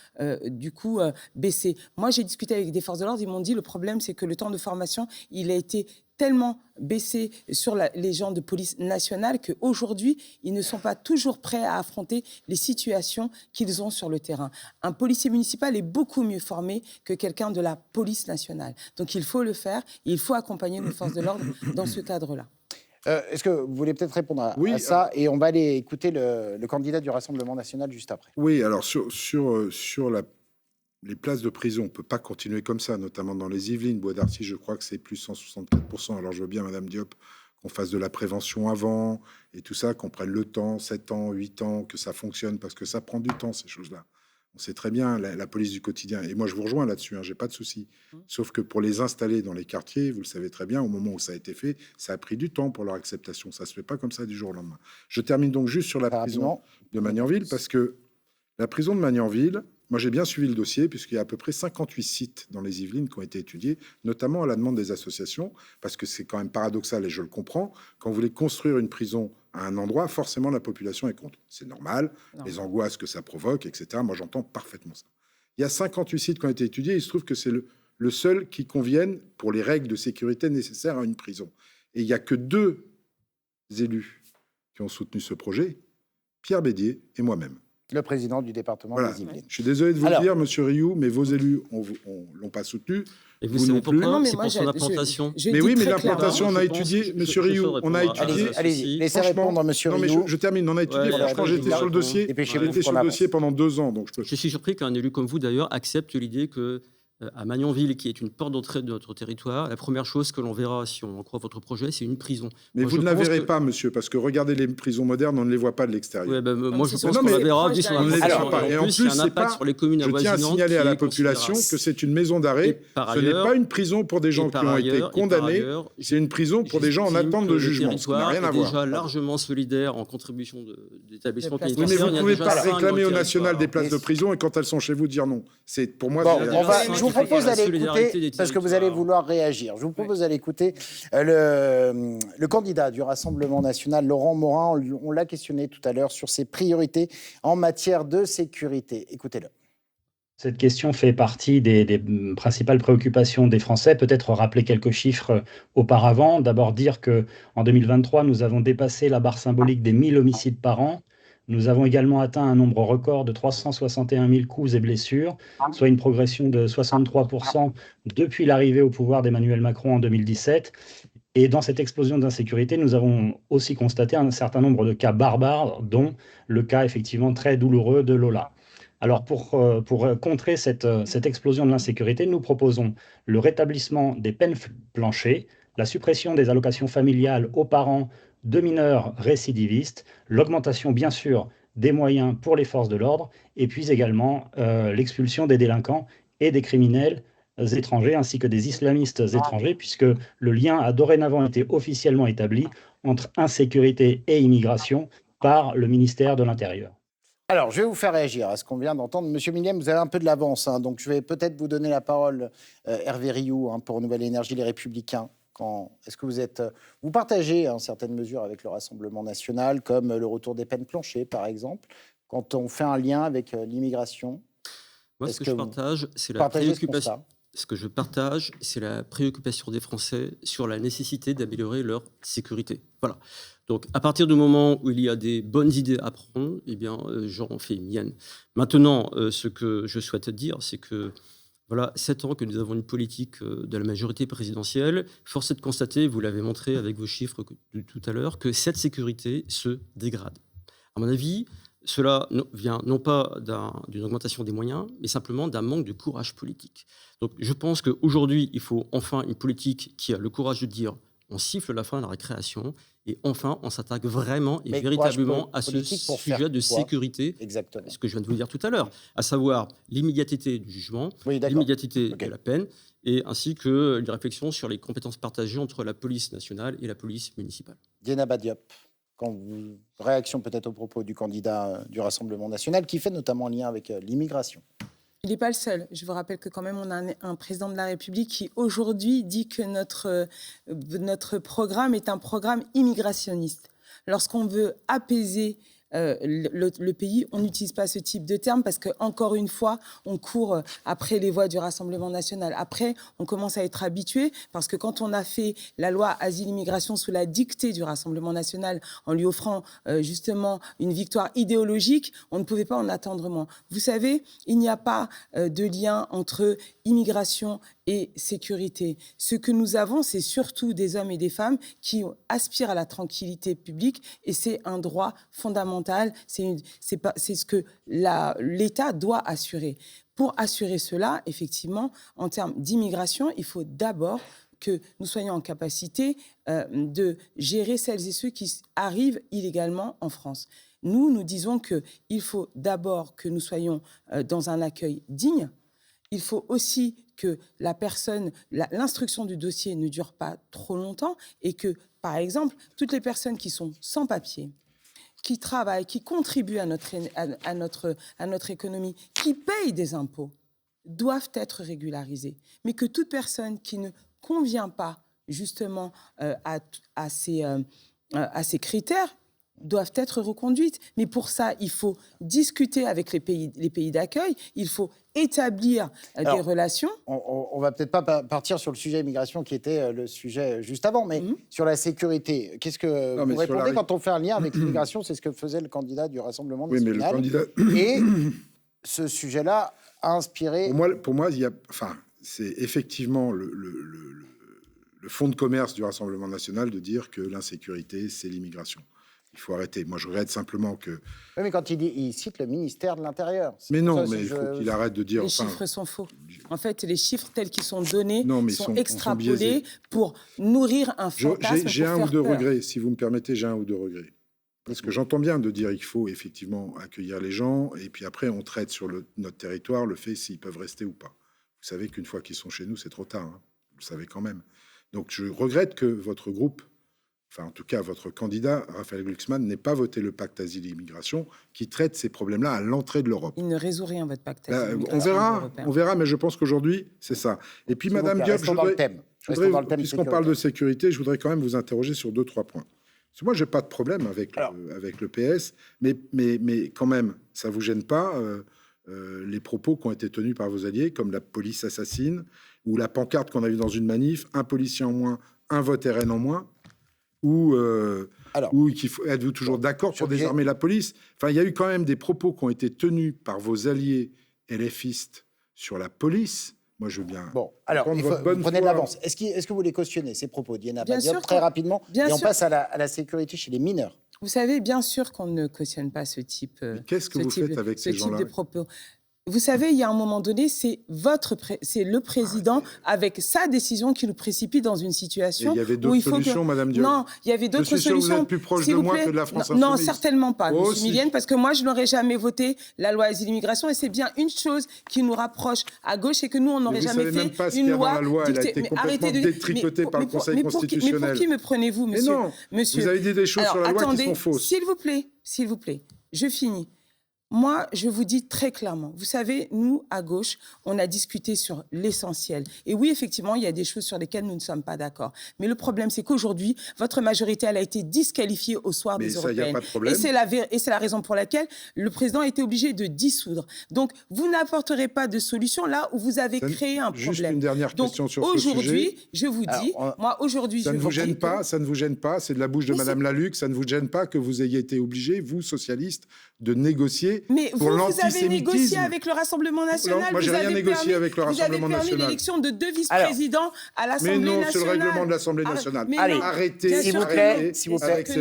baissée. Moi, j'ai discuté avec des forces de l'ordre, ils m'ont dit, le problème, c'est que le temps de formation, il a été tellement baissé sur les gens de police nationale qu'aujourd'hui, ils ne sont pas toujours prêts à affronter les situations qu'ils ont sur le terrain. Un policier municipal est beaucoup mieux formé que quelqu'un de la police nationale. Donc il faut le faire, il faut accompagner nos forces de l'ordre dans ce cadre-là.
Est-ce que vous voulez peut-être répondre à ça? Et on va aller écouter le candidat du Rassemblement national juste après.
Oui, alors sur les places de prison, on ne peut pas continuer comme ça, notamment dans les Yvelines. Bois d'Arcy, je crois que c'est plus 164%. Alors je veux bien, Madame Diop, qu'on fasse de la prévention avant et tout ça, qu'on prenne le temps, 7 ans, 8 ans, que ça fonctionne, parce que ça prend du temps, ces choses-là. On sait très bien, la police du quotidien, et moi je vous rejoins là-dessus, j'ai pas de souci. Sauf que pour les installer dans les quartiers, vous le savez très bien, au moment où ça a été fait, ça a pris du temps pour leur acceptation. Ça se fait pas comme ça du jour au lendemain. Je termine donc juste sur la prison de Magnanville, parce que la prison de Magnanville, moi, j'ai bien suivi le dossier, puisqu'il y a à peu près 58 sites dans les Yvelines qui ont été étudiés, notamment à la demande des associations, parce que c'est quand même paradoxal, et je le comprends, quand vous voulez construire une prison à un endroit, forcément, la population est contre. C'est normal, les angoisses que ça provoque, etc. Moi, j'entends parfaitement ça. Il y a 58 sites qui ont été étudiés, il se trouve que c'est le seul qui convienne pour les règles de sécurité nécessaires à une prison. Et il n'y a que 2 élus qui ont soutenu ce projet, Pierre Bédier et moi-même.
Le président du département des Yvelines.
Je suis désolé de vous le dire, monsieur Rioux, mais vos élus ne l'ont pas soutenu.
Et vous savez pourquoi? C'est pour son implantation.
Mais oui, mais l'implantation, on a étudié, monsieur Rioux, on a étudié.
Allez-y, laissez répondre, monsieur Rioux.
Je termine, on a étudié. Franchement, j'étais sur le dossier. J'étais sur le dossier pendant 2 ans. Donc
je suis surpris qu'un élu comme vous, d'ailleurs, accepte l'idée que à Magnanville, qui est une porte d'entrée de notre territoire, la première chose que l'on verra, si on en croit votre projet, c'est une prison.
Mais vous ne la verrez pas, monsieur, parce que regardez les prisons modernes, on ne les voit pas de l'extérieur.
Moi, je pense qu'on la verra, vu son implantation.
Et en plus, il y a un impact sur les communes avoisinantes. Je tiens à signaler à la population que c'est une maison d'arrêt. Ce n'est pas une prison pour des gens qui ont été condamnés. C'est une prison pour des gens en attente de jugement. Ça n'a rien à voir.
Déjà largement solidaire en contribution d'établissements pénitentiaires.
Mais vous ne pouvez pas réclamer au national des places de prison et quand elles sont chez vous, dire non. C'est pour moi.
Je vous propose d'aller écouter, parce que vous allez vouloir réagir, je vous propose d'aller écouter le candidat du Rassemblement national, Laurent Morin. On l'a questionné tout à l'heure sur ses priorités en matière de sécurité. Écoutez-le.
Cette question fait partie des principales préoccupations des Français. Peut-être rappeler quelques chiffres auparavant. D'abord dire qu'en 2023, nous avons dépassé la barre symbolique des 1000 homicides par an. Nous avons également atteint un nombre record de 361 000 coups et blessures, soit une progression de 63% depuis l'arrivée au pouvoir d'Emmanuel Macron en 2017. Et dans cette explosion d'insécurité, nous avons aussi constaté un certain nombre de cas barbares, dont le cas effectivement très douloureux de Lola. Alors pour contrer cette explosion de l'insécurité, nous proposons le rétablissement des peines planchers, la suppression des allocations familiales aux parents de mineurs récidivistes, l'augmentation bien sûr des moyens pour les forces de l'ordre, et puis également l'expulsion des délinquants et des criminels étrangers, ainsi que des islamistes étrangers, puisque le lien a dorénavant été officiellement établi entre insécurité et immigration par le ministère de l'Intérieur.
Alors, je vais vous faire réagir à ce qu'on vient d'entendre. Monsieur Millem, vous avez un peu de l'avance, donc je vais peut-être vous donner la parole, Hervé Rioux, pour Nouvelle Énergie, Les Républicains. Est-ce que vous partagez en certaines mesures avec le Rassemblement national, comme le retour des peines planchées, par exemple, quand on fait un lien avec l'immigration?
Moi, ce que je partage, c'est la préoccupation. Ce que je partage, c'est la préoccupation des Français sur la nécessité d'améliorer leur sécurité. Voilà. Donc, à partir du moment où il y a des bonnes idées à prendre, eh bien, j'en fais mienne. Maintenant, ce que je souhaite dire, c'est que voilà, 7 ans que nous avons une politique de la majorité présidentielle. Force est de constater, vous l'avez montré avec vos chiffres de tout à l'heure, que cette sécurité se dégrade. À mon avis, cela vient non pas d'une augmentation des moyens, mais simplement d'un manque de courage politique. Donc je pense qu'aujourd'hui, il faut enfin une politique qui a le courage de dire on siffle la fin de la récréation et enfin on s'attaque vraiment et véritablement à ce sujet de sécurité,
exactement.
Ce que je viens de vous dire tout à l'heure, à savoir l'immédiateté du jugement, l'immédiateté de la peine, et ainsi que les réflexions sur les compétences partagées entre la police nationale et la police municipale.
Dieynaba Diop. Réaction peut-être au propos du candidat du Rassemblement national, qui fait notamment un lien avec l'immigration.
Il n'est pas le seul. Je vous rappelle que quand même, on a un président de la République qui aujourd'hui dit que notre programme est un programme immigrationniste. Lorsqu'on veut apaiser le pays, on n'utilise pas ce type de terme parce qu'encore une fois, on court après les voix du Rassemblement national. Après, on commence à être habitué parce que quand on a fait la loi Asile-Immigration sous la dictée du Rassemblement national en lui offrant justement une victoire idéologique, on ne pouvait pas en attendre moins. Vous savez, il n'y a pas de lien entre immigration et sécurité. Ce que nous avons, c'est surtout des hommes et des femmes qui aspirent à la tranquillité publique et c'est un droit fondamental, c'est ce que l'État doit assurer. Pour assurer cela, effectivement, en termes d'immigration, il faut d'abord que nous soyons en capacité de gérer celles et ceux qui arrivent illégalement en France. Nous disons qu'il faut d'abord que nous soyons dans un accueil digne. Il faut aussi que l'instruction du dossier ne dure pas trop longtemps et que, par exemple, toutes les personnes qui sont sans papier, qui travaillent, qui contribuent à notre économie, qui payent des impôts, doivent être régularisées. Mais que toute personne qui ne convient pas justement à ces critères doivent être reconduites. Mais pour ça, il faut discuter avec les pays d'accueil, il faut établir des relations.
On va peut-être pas partir sur le sujet immigration qui était le sujet juste avant, mais sur la sécurité. Qu'est-ce que vous répondez quand on fait un lien avec l'immigration? C'est ce que faisait le candidat du Rassemblement national.
Mais le candidat...
Et ce sujet-là a inspiré...
Pour moi, c'est effectivement le fonds de commerce du Rassemblement national de dire que l'insécurité, c'est l'immigration. Il faut arrêter. Moi, je regrette simplement que...
Oui, mais quand il cite le ministère de l'Intérieur...
Mais non, mais il faut qu'il arrête de dire...
Les chiffres sont faux. En fait, les chiffres tels qu'ils sont donnés sont extrapolés pour nourrir un fantasme.
J'ai un ou deux regrets, si vous me permettez, j'ai un ou deux regrets. Parce que j'entends bien de dire qu'il faut effectivement accueillir les gens, et puis après, on traite sur notre territoire le fait s'ils peuvent rester ou pas. Vous savez qu'une fois qu'ils sont chez nous, c'est trop tard. Hein. Vous le savez quand même. Donc, je regrette que votre groupe... Enfin, en tout cas, votre candidat, Raphaël Glucksmann, n'ait pas voté le pacte asile-immigration qui traite ces problèmes-là à l'entrée de l'Europe.
Il ne résout rien, votre pacte asile-immigration.
On verra, mais je pense qu'aujourd'hui, c'est ça. Et puis, Madame Diop, puisqu'on parle de sécurité, je voudrais quand même vous interroger sur 2-3 points. Parce que moi, je n'ai pas de problème avec le PS, mais quand même, ça ne vous gêne pas les propos qui ont été tenus par vos alliés, comme la police assassine, ou la pancarte qu'on a vue dans une manif, un policier en moins, un vote RN en moins, ou êtes-vous toujours d'accord pour désarmer la police? Enfin, il y a eu quand même des propos qui ont été tenus par vos alliés LFistes sur la police. Moi, je veux bien...
Bon, alors, vous prenez de l'avance. Est-ce que vous les cautionnez, ces propos, Dieynaba Diop, très rapidement, et on passe à la sécurité chez les mineurs?
Vous savez, bien sûr qu'on ne cautionne pas ce type de propos.
Qu'est-ce que vous faites avec ces gens-là?
Vous savez, il y a un moment donné, c'est le président avec sa décision qui nous précipite dans une situation.
Et il y avait d'autres solutions, Madame Diop.
Non, il y avait d'autres solutions.
Vous êtes plus proche de moi que de la France Insoumise.
Non, certainement pas, Monsieur Millienne, parce que moi, je n'aurais jamais voté la loi Asile-Immigration, et c'est bien une chose qui nous rapproche à gauche, et que nous, on n'aurait jamais fait
même pas
une loi.
La loi, elle a été complètement détricotée par le Conseil constitutionnel.
Mais pour qui me prenez-vous, monsieur?
Vous avez dit des choses sur la loi qui sont fausses.
S'il vous plaît, je finis. Moi, je vous dis très clairement, vous savez, nous, à gauche, on a discuté sur l'essentiel. Et oui, effectivement, il y a des choses sur lesquelles nous ne sommes pas d'accord. Mais le problème, c'est qu'aujourd'hui, votre majorité, elle a été disqualifiée au soir des européennes.
Y a pas de problème.
Et c'est la raison pour laquelle le président a été obligé de dissoudre. Donc, vous n'apporterez pas de solution là où vous avez créé un problème.
Juste une dernière question sur ce sujet.
Aujourd'hui, je vous dis, moi, aujourd'hui,
ça ne vous gêne pas, ça ne vous gêne pas, c'est de la bouche de Madame Laluc, ça ne vous gêne pas que vous ayez été obligé, vous, socialistes, de négocier
mais
pour
vous avez négocié avec le Rassemblement national.
Moi, j'ai rien négocié avec le Rassemblement national.
Vous avez permis l'élection de 2 vice-présidents à l'Assemblée nationale.
Mais non, c'est le règlement de l'Assemblée nationale.
Allez,
arrêtez,
s'il vous plaît,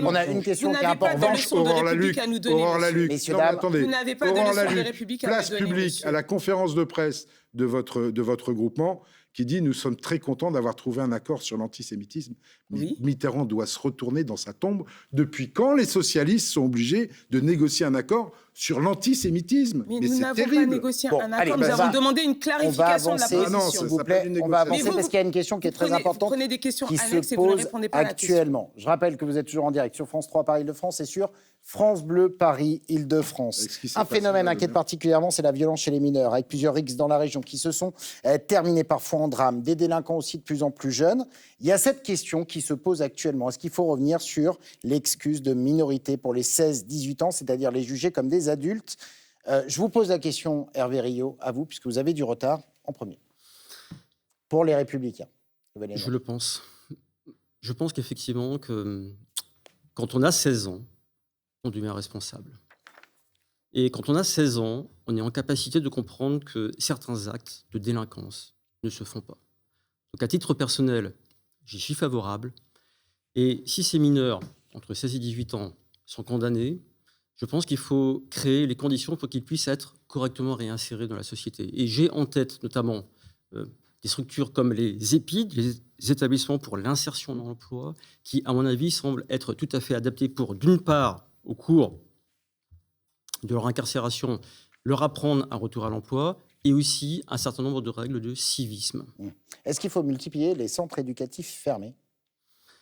on a une question qui est importante.
Aurore Laluc,
messieurs, dames, attendez. Vous n'avez pas de leçon de République à nous donner.
Place publique, à la conférence de presse de votre groupement, qui dit « Nous sommes très contents d'avoir trouvé un accord sur l'antisémitisme.
Oui.
Mitterrand doit se retourner dans sa tombe. Depuis quand les socialistes sont obligés de négocier un accord sur l'antisémitisme ?»
Mais nous n'avons pas négocié un accord, nous avons demandé une clarification de la position.
S'il vous plaît, on va avancer parce qu'il y a une question qui est très importante.
Vous prenez des questions
qui
annexes
se
et vous ne
pose
répondez pas à la question.
actuellement. Je rappelle que vous êtes toujours en direct sur France 3 Paris-Île-de-France et sur France Bleu Paris-Île-de-France. Un phénomène inquiète particulièrement, c'est la violence chez les mineurs, avec plusieurs rixes dans la région qui se sont terminés parfois en drame, des délinquants aussi de plus en plus jeunes. Il y a cette question qui se pose actuellement. Est-ce qu'il faut revenir sur l'excuse de minorité pour les 16-18 ans, c'est-à-dire les juger comme des adultes? Je vous pose la question, Hervé Rio, à vous, puisque vous avez du retard en premier. Pour les Républicains.
Je le pense. Je pense qu'effectivement, quand on a 16 ans, on devient responsable. Et quand on a 16 ans, on est en capacité de comprendre que certains actes de délinquance ne se font pas. Donc à titre personnel, j'y suis favorable. Et si ces mineurs, entre 16 et 18 ans, sont condamnés, je pense qu'il faut créer les conditions pour qu'ils puissent être correctement réinsérés dans la société. Et j'ai en tête notamment des structures comme les EPID, les établissements pour l'insertion dans l'emploi, qui, à mon avis, semblent être tout à fait adaptés pour, d'une part, au cours de leur incarcération, leur apprendre un retour à l'emploi, et aussi un certain nombre de règles de civisme.
Est-ce qu'il faut multiplier les centres éducatifs fermés?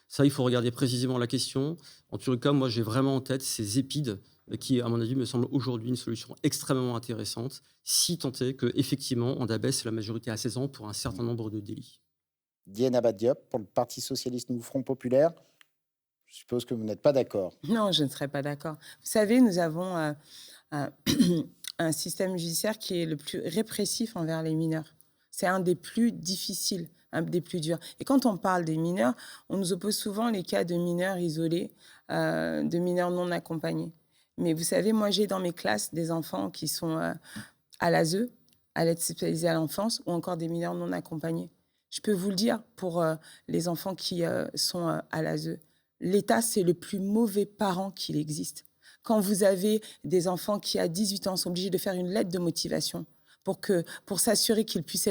Ça, il faut regarder précisément la question. En tout cas, moi, j'ai vraiment en tête ces EPID qui, à mon avis, me semble aujourd'hui une solution extrêmement intéressante, si tant est qu'effectivement, on abaisse la majorité à 16 ans pour un certain nombre de délits.
Diane Abad-Diop, pour le Parti socialiste Nouveau Front Populaire, je suppose que vous n'êtes pas d'accord.
Non, je ne serais pas d'accord. Vous savez, nous avons un système judiciaire qui est le plus répressif envers les mineurs. C'est un des plus difficiles, un des plus durs. Et quand on parle des mineurs, on nous oppose souvent les cas de mineurs isolés, de mineurs non accompagnés. Mais vous savez, moi, j'ai dans mes classes des enfants qui sont à l'ASE, à l'aide spécialisée à l'enfance, ou encore des mineurs non accompagnés. Je peux vous le dire, pour les enfants qui sont à l'ASE, l'État, c'est le plus mauvais parent qu'il existe. Quand vous avez des enfants qui, à 18 ans, sont obligés de faire une lettre de motivation pour s'assurer qu'ils puissent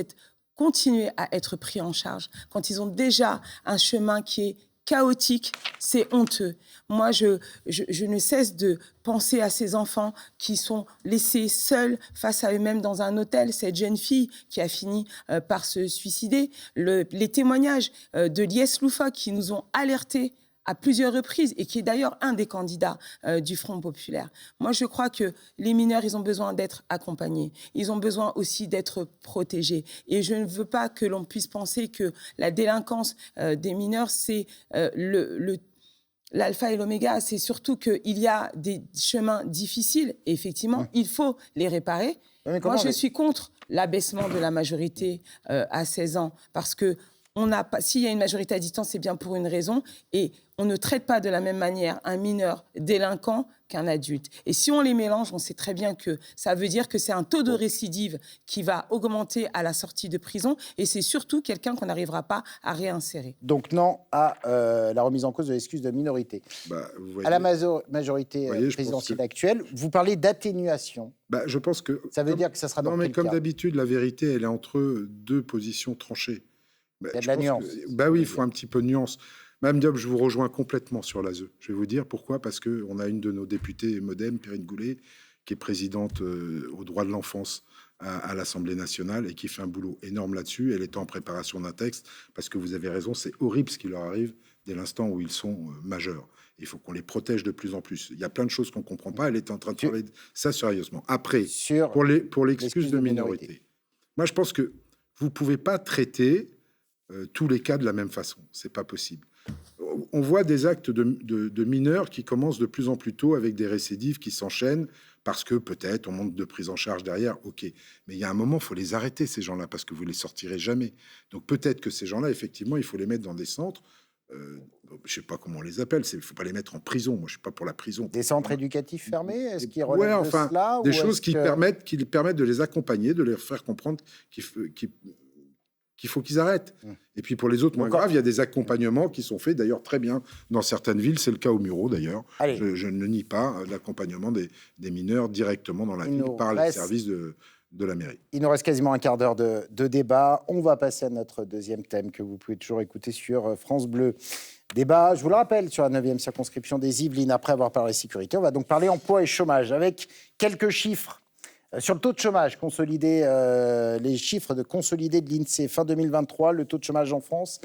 continuer à être pris en charge, quand ils ont déjà un chemin qui est chaotique, c'est honteux. Moi, je ne cesse de penser à ces enfants qui sont laissés seuls face à eux-mêmes dans un hôtel. Cette jeune fille qui a fini par se suicider, les témoignages de Lies Loufa qui nous ont alertés à plusieurs reprises et qui est d'ailleurs un des candidats du Front populaire. Moi, je crois que les mineurs, ils ont besoin d'être accompagnés. Ils ont besoin aussi d'être protégés. Et je ne veux pas que l'on puisse penser que la délinquance des mineurs, c'est l'alpha et l'oméga. C'est surtout qu'il y a des chemins difficiles. Et effectivement, il faut les réparer. Moi, je suis contre l'abaissement de la majorité à 16 ans parce que s'il y a une majorité à distance, c'est bien pour une raison. Et on ne traite pas de la même manière un mineur délinquant qu'un adulte. Et si on les mélange, on sait très bien que ça veut dire que c'est un taux de récidive qui va augmenter à la sortie de prison. Et c'est surtout quelqu'un qu'on n'arrivera pas à réinsérer.
Donc non à la remise en cause de l'excuse de minorité. À la majorité présidentielle actuelle, vous parlez d'atténuation.
Je pense que...
Ça veut dire que ça sera dans quel
comme
cas?
d'habitude, la vérité, elle est entre deux positions tranchées.
Il y a de la nuance.
Oui, il faut un petit peu de nuance. Madame Diop, je vous rejoins complètement sur l'ASE. Je vais vous dire pourquoi. Parce qu'on a une de nos députées MoDem, Perrine Goulet, qui est présidente aux droits de l'enfance à l'Assemblée nationale et qui fait un boulot énorme là-dessus. Elle est en préparation d'un texte parce que vous avez raison, c'est horrible ce qui leur arrive dès l'instant où ils sont majeurs. Il faut qu'on les protège de plus en plus. Il y a plein de choses qu'on ne comprend pas. Elle est en train de travailler ça sérieusement. Après, pour l'excuse de minorité, moi, je pense que vous ne pouvez pas traiter tous les cas de la même façon. Ce n'est pas possible. On voit des actes de mineurs qui commencent de plus en plus tôt avec des récidives qui s'enchaînent parce que peut-être on manque de prise en charge derrière. OK. Mais il y a un moment, il faut les arrêter, ces gens-là, parce que vous les sortirez jamais. Donc peut-être que ces gens-là, effectivement, il faut les mettre dans des centres. Je ne sais pas comment on les appelle. Il ne faut pas les mettre en prison. Moi, je ne suis pas pour la prison.
Des centres éducatifs fermés, est-ce qu'ils relèvent de cela,
des choses qui permettent de les accompagner, de leur faire comprendre qu'il faut qu'ils arrêtent. Et puis pour les autres moins graves, il y a des accompagnements qui sont faits, d'ailleurs très bien dans certaines villes. C'est le cas au Mureau, d'ailleurs. Je ne nie pas l'accompagnement des mineurs directement dans la ville par les services de la mairie.
Il nous reste quasiment un quart d'heure de débat. On va passer à notre deuxième thème que vous pouvez toujours écouter sur France Bleu. Débat, je vous le rappelle, sur la 9e circonscription des Yvelines, après avoir parlé sécurité. On va donc parler emploi et chômage, avec quelques chiffres. Sur le taux de chômage consolidé, les chiffres consolidés de l'INSEE fin 2023, le taux de chômage en France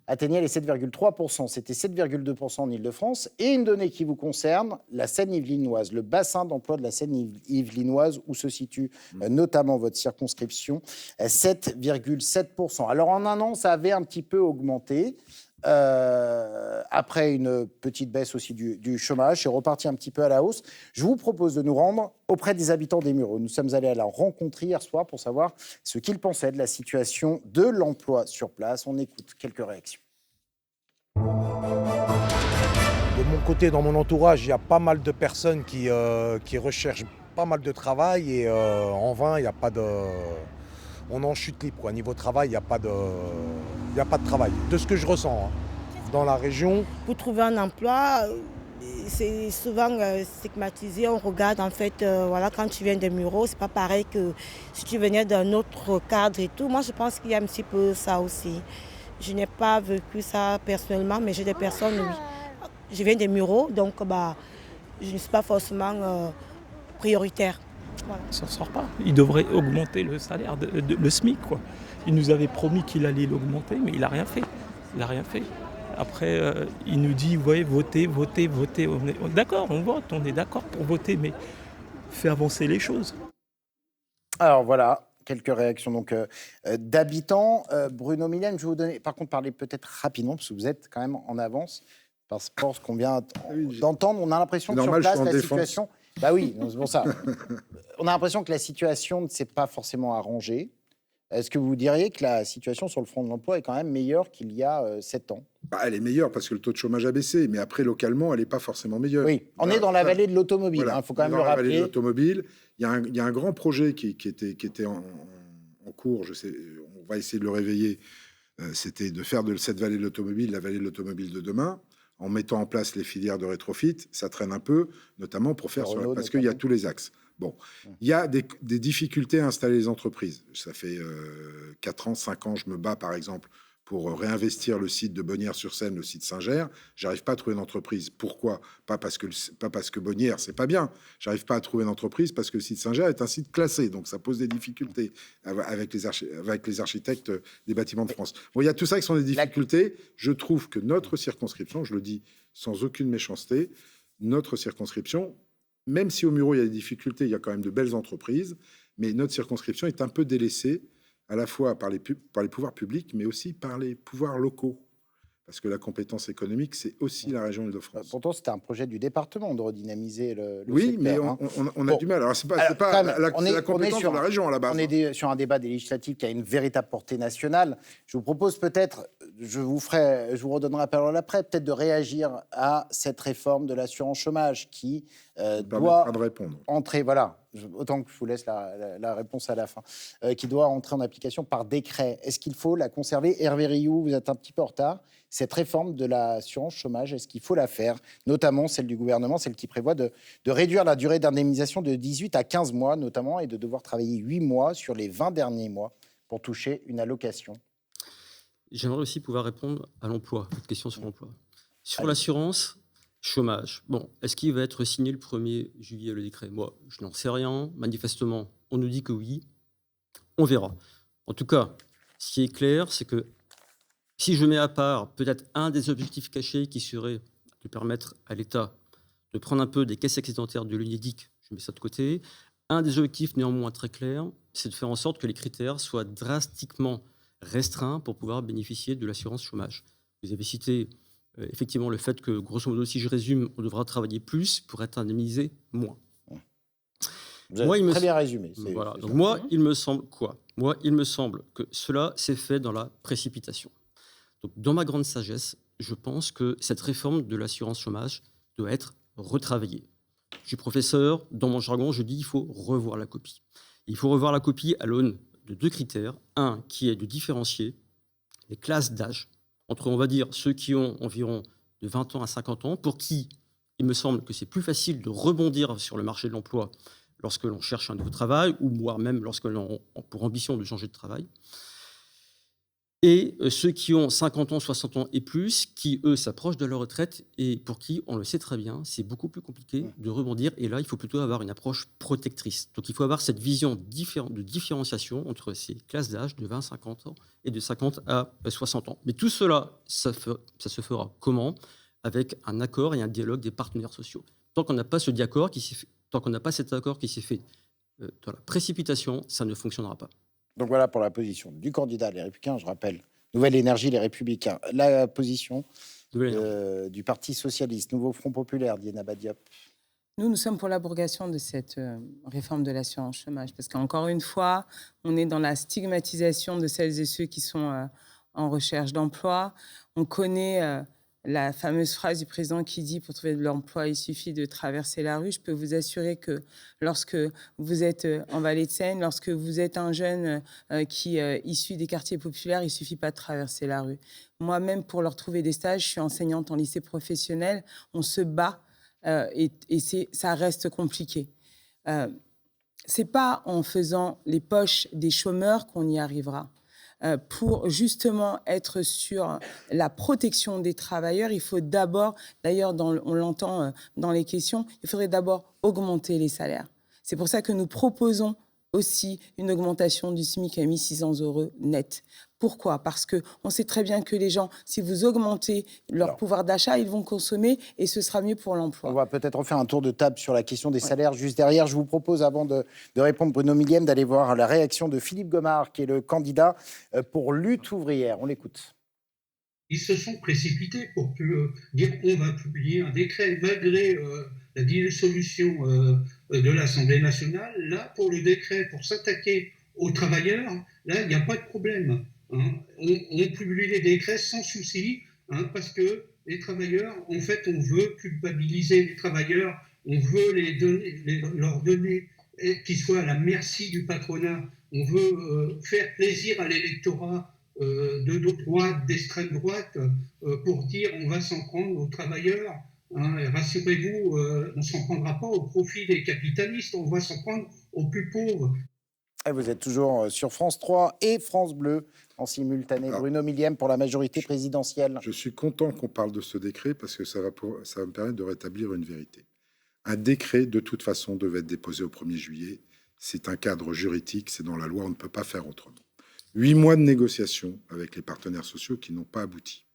atteignait les 7,3%. C'était 7,2% en Ile-de-France. Et une donnée qui vous concerne, la Seine-Yvelinoise, le bassin d'emploi de la Seine-Yvelinoise, où se situe notamment votre circonscription, 7,7%. Alors en un an, ça avait un petit peu augmenté. Après une petite baisse aussi du chômage, c'est reparti un petit peu à la hausse. Je vous propose de nous rendre auprès des habitants des Mureaux. Nous sommes allés à la rencontrer hier soir pour savoir ce qu'ils pensaient de la situation de l'emploi sur place. On écoute quelques réactions.
De mon côté, dans mon entourage, il y a pas mal de personnes qui recherchent pas mal de travail et en vain, il n'y a pas de... On est en chute libre, quoi. Niveau travail, il n'y a pas de travail. De ce que je ressens dans la région.
Pour trouver un emploi, c'est souvent stigmatisé. On regarde en fait, voilà, quand tu viens des Mureaux, c'est pas pareil que si tu venais d'un autre cadre et tout. Moi, je pense qu'il y a un petit peu ça aussi. Je n'ai pas vécu ça personnellement, mais j'ai des personnes, oui. Je viens des Mureaux, donc je ne suis pas forcément prioritaire. Voilà.
Ça ne sort pas. Il devrait augmenter le salaire, le SMIC, quoi. Il nous avait promis qu'il allait l'augmenter, mais il n'a rien fait. Après, il nous dit, ouais, votez. D'accord, on vote, on est d'accord pour voter, mais fait avancer les choses.
Alors voilà, quelques réactions donc d'habitants. Bruno Millenne, je vais vous donner, par contre, parlez peut-être rapidement, parce que vous êtes quand même en avance par rapport à ce qu'on vient d'entendre. On a l'impression que sur place, la situation... Bah oui, c'est pour ça. On a l'impression que la situation ne s'est pas forcément arrangée. Est-ce que vous diriez que la situation sur le front de l'emploi est quand même meilleure qu'il y a 7 ans ?
Elle est meilleure parce que le taux de chômage a baissé, mais après, localement, elle n'est pas forcément meilleure.
Oui, on est dans la vallée de l'automobile, il faut quand même le rappeler. Dans la vallée de
l'automobile, il y a un grand projet qui était en cours, je sais, on va essayer de le réveiller, c'était de faire de cette vallée de l'automobile la vallée de l'automobile de demain, en mettant en place les filières de rétrofit. Ça traîne un peu, notamment pour faire parce qu'il y a tous les axes. Bon, il y a des difficultés à installer les entreprises. Ça fait 4 ans, 5 ans, je me bats par exemple pour réinvestir le site de Bonnières-sur-Seine, le site Saint-Ger. J'arrive pas à trouver une entreprise. Pourquoi ? Pas parce que Bonnières, c'est pas bien. J'arrive pas à trouver une entreprise parce que le site Saint-Ger est un site classé, donc ça pose des difficultés avec les architectes des bâtiments de France. Bon, il y a tout ça qui sont des difficultés. Je trouve que notre circonscription, je le dis sans aucune méchanceté, notre circonscription, même si au Mureau il y a des difficultés, il y a quand même de belles entreprises, mais notre circonscription est un peu délaissée, à la fois par les pouvoirs publics, mais aussi par les pouvoirs locaux. Parce que la compétence économique, c'est aussi la région Île-de-France.
Pourtant, c'était un projet du département de redynamiser le
oui,
secteur.
Mais on a du mal. Alors, c'est pas la compétence de la région à la base.
On est sur un débat des législatives qui a une véritable portée nationale. Je vous propose peut-être, je vous redonnerai la parole après, peut-être de réagir à cette réforme de l'assurance chômage qui doit entrer, voilà, autant que je vous laisse la réponse à la fin, qui doit entrer en application par décret. Est-ce qu'il faut la conserver ? Hervé Rioux, vous êtes un petit peu en retard. Cette réforme de l'assurance chômage, est-ce qu'il faut la faire ? Notamment celle du gouvernement, celle qui prévoit de réduire la durée d'indemnisation de 18 à 15 mois, notamment, et de devoir travailler 8 mois sur les 20 derniers mois pour toucher une allocation.
J'aimerais aussi pouvoir répondre à l'emploi, votre question sur l'emploi. Sur l'assurance chômage, bon, est-ce qu'il va être signé le 1er juillet, le décret ? Moi, je n'en sais rien. Manifestement, on nous dit que oui. On verra. En tout cas, ce qui est clair, c'est que si je mets à part peut-être un des objectifs cachés qui serait de permettre à l'État de prendre un peu des caisses excédentaires de l'UNEDIC, je mets ça de côté. Un des objectifs néanmoins très clairs, c'est de faire en sorte que les critères soient drastiquement restreints pour pouvoir bénéficier de l'assurance chômage. Vous avez cité effectivement le fait que, grosso modo, si je résume, on devra travailler plus pour être indemnisé moins.
Vous avez très bien résumé.
Voilà. Donc moi, il me semble quoi? Moi, il me semble que cela s'est fait dans la précipitation. Donc, dans ma grande sagesse, je pense que cette réforme de l'assurance chômage doit être retravaillée. Je suis professeur, dans mon jargon, je dis qu'il faut revoir la copie. Il faut revoir la copie à l'aune de 2 critères. Un, qui est de différencier les classes d'âge entre, on va dire, ceux qui ont environ de 20 ans à 50 ans, pour qui il me semble que c'est plus facile de rebondir sur le marché de l'emploi lorsque l'on cherche un nouveau travail, ou voire même lorsque l'on a pour ambition de changer de travail. Et ceux qui ont 50 ans, 60 ans et plus, qui, eux, s'approchent de leur retraite et pour qui, on le sait très bien, c'est beaucoup plus compliqué de rebondir. Et là, il faut plutôt avoir une approche protectrice. Donc, il faut avoir cette vision de différenciation entre ces classes d'âge de 20 à 50 ans et de 50 à 60 ans. Mais tout cela, ça se fera comment? Avec un accord et un dialogue des partenaires sociaux. Tant qu'on n'a pas cet accord qui s'est fait dans la précipitation, ça ne fonctionnera pas.
Donc voilà pour la position du candidat Les Républicains, je rappelle, Nouvelle Énergie, Les Républicains. La position du Parti Socialiste, Nouveau Front Populaire, Diana Badiop.
Nous sommes pour l'abrogation de cette réforme de l'assurance chômage, parce qu'encore une fois, on est dans la stigmatisation de celles et ceux qui sont en recherche d'emploi. On connaît la fameuse phrase du président qui dit « Pour trouver de l'emploi, il suffit de traverser la rue ». Je peux vous assurer que lorsque vous êtes en Vallée de Seine, lorsque vous êtes un jeune qui est issu des quartiers populaires, il ne suffit pas de traverser la rue. Moi-même, pour leur trouver des stages, je suis enseignante en lycée professionnel, on se bat et ça reste compliqué. Ce n'est pas en faisant les poches des chômeurs qu'on y arrivera. Pour justement être sur la protection des travailleurs, il faut d'abord, d'ailleurs on l'entend dans les questions, il faudrait d'abord augmenter les salaires. C'est pour ça que nous proposons aussi une augmentation du SMIC à 1 600 € net. Pourquoi? Parce qu'on sait très bien que les gens, si vous augmentez leur pouvoir d'achat, ils vont consommer et ce sera mieux pour l'emploi.
On va peut-être refaire un tour de table sur la question des salaires juste derrière. Je vous propose, avant de répondre Bruno Millième, d'aller voir la réaction de Philippe Gomard, qui est le candidat pour Lutte ouvrière. On l'écoute.
Ils se sont précipités pour dire qu'on va publier un décret malgré la dissolution de l'Assemblée nationale. Là, pour le décret, pour s'attaquer aux travailleurs, là, il n'y a pas de problème. Hein. On publie les décrets sans souci, parce que les travailleurs, en fait, on veut culpabiliser les travailleurs, on veut leur donner qu'ils soient à la merci du patronat, on veut faire plaisir à l'électorat de droite, d'extrême droite, pour dire on va s'en prendre aux travailleurs. Rassurez-vous, on ne s'en prendra pas au profit des capitalistes, on va s'en prendre aux plus pauvres.
Et vous êtes toujours sur France 3 et France Bleu en simultané. Bruno Millième pour la majorité présidentielle.
Je suis content qu'on parle de ce décret parce que ça va me permettre de rétablir une vérité. Un décret, de toute façon, devait être déposé au 1er juillet. C'est un cadre juridique, c'est dans la loi, on ne peut pas faire autrement. 8 mois de négociations avec les partenaires sociaux qui n'ont pas abouti.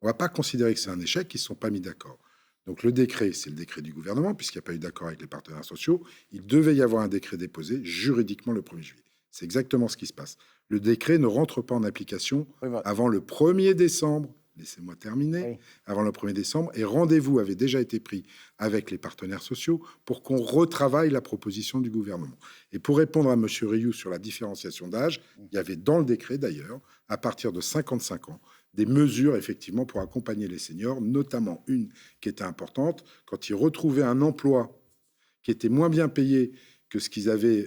On ne va pas considérer que c'est un échec, ils ne sont pas mis d'accord. Donc le décret, c'est le décret du gouvernement, puisqu'il n'y a pas eu d'accord avec les partenaires sociaux. Il devait y avoir un décret déposé juridiquement le 1er juillet. C'est exactement ce qui se passe. Le décret ne rentre pas en application avant le 1er décembre. Laissez-moi terminer. Oui. Avant le 1er décembre. Et rendez-vous avait déjà été pris avec les partenaires sociaux pour qu'on retravaille la proposition du gouvernement. Et pour répondre à M. Rioux sur la différenciation d'âge, il y avait dans le décret d'ailleurs, à partir de 55 ans, des mesures effectivement pour accompagner les seniors, notamment une qui était importante, quand ils retrouvaient un emploi qui était moins bien payé que ce qu'ils avaient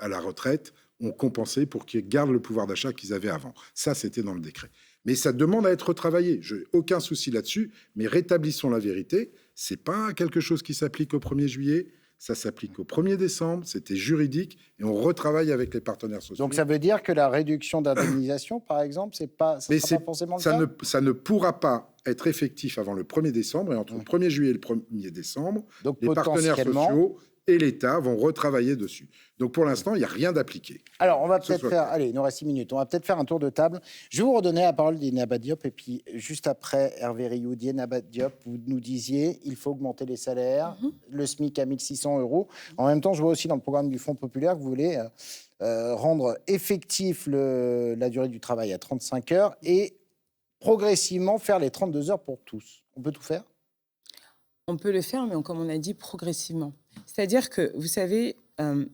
à la retraite, on compensait pour qu'ils gardent le pouvoir d'achat qu'ils avaient avant. Ça, c'était dans le décret. Mais ça demande à être retravaillé. Je n'ai aucun souci là-dessus, mais rétablissons la vérité. Ce n'est pas quelque chose qui s'applique au 1er juillet, ça s'applique au 1er décembre, c'était juridique, et on retravaille avec les partenaires sociaux.
Donc ça veut dire que la réduction d'indemnisation, par exemple, ça pas forcément le cas ?
Ça ne pourra pas être effectif avant le 1er décembre, et entre le 1er juillet et le 1er décembre,
donc,
les partenaires sociaux et l'État vont retravailler dessus. Donc pour l'instant, il n'y a rien d'appliqué.
Alors, on va
Ce
peut-être
soit
faire...
clair.
Allez, il nous reste 6 minutes. On va peut-être faire un tour de table. Je vais vous redonner la parole d'Inaba Diop. Et puis, juste après, Hervé Rioux, Inaba Diop, vous nous disiez il faut augmenter les salaires, le SMIC à 1 600 €. En même temps, je vois aussi dans le programme du Front populaire que vous voulez rendre effectif la durée du travail à 35 heures et progressivement faire les 32 heures pour tous. On peut tout faire?
On peut le faire, mais comme on a dit, progressivement. C'est-à-dire que, vous savez,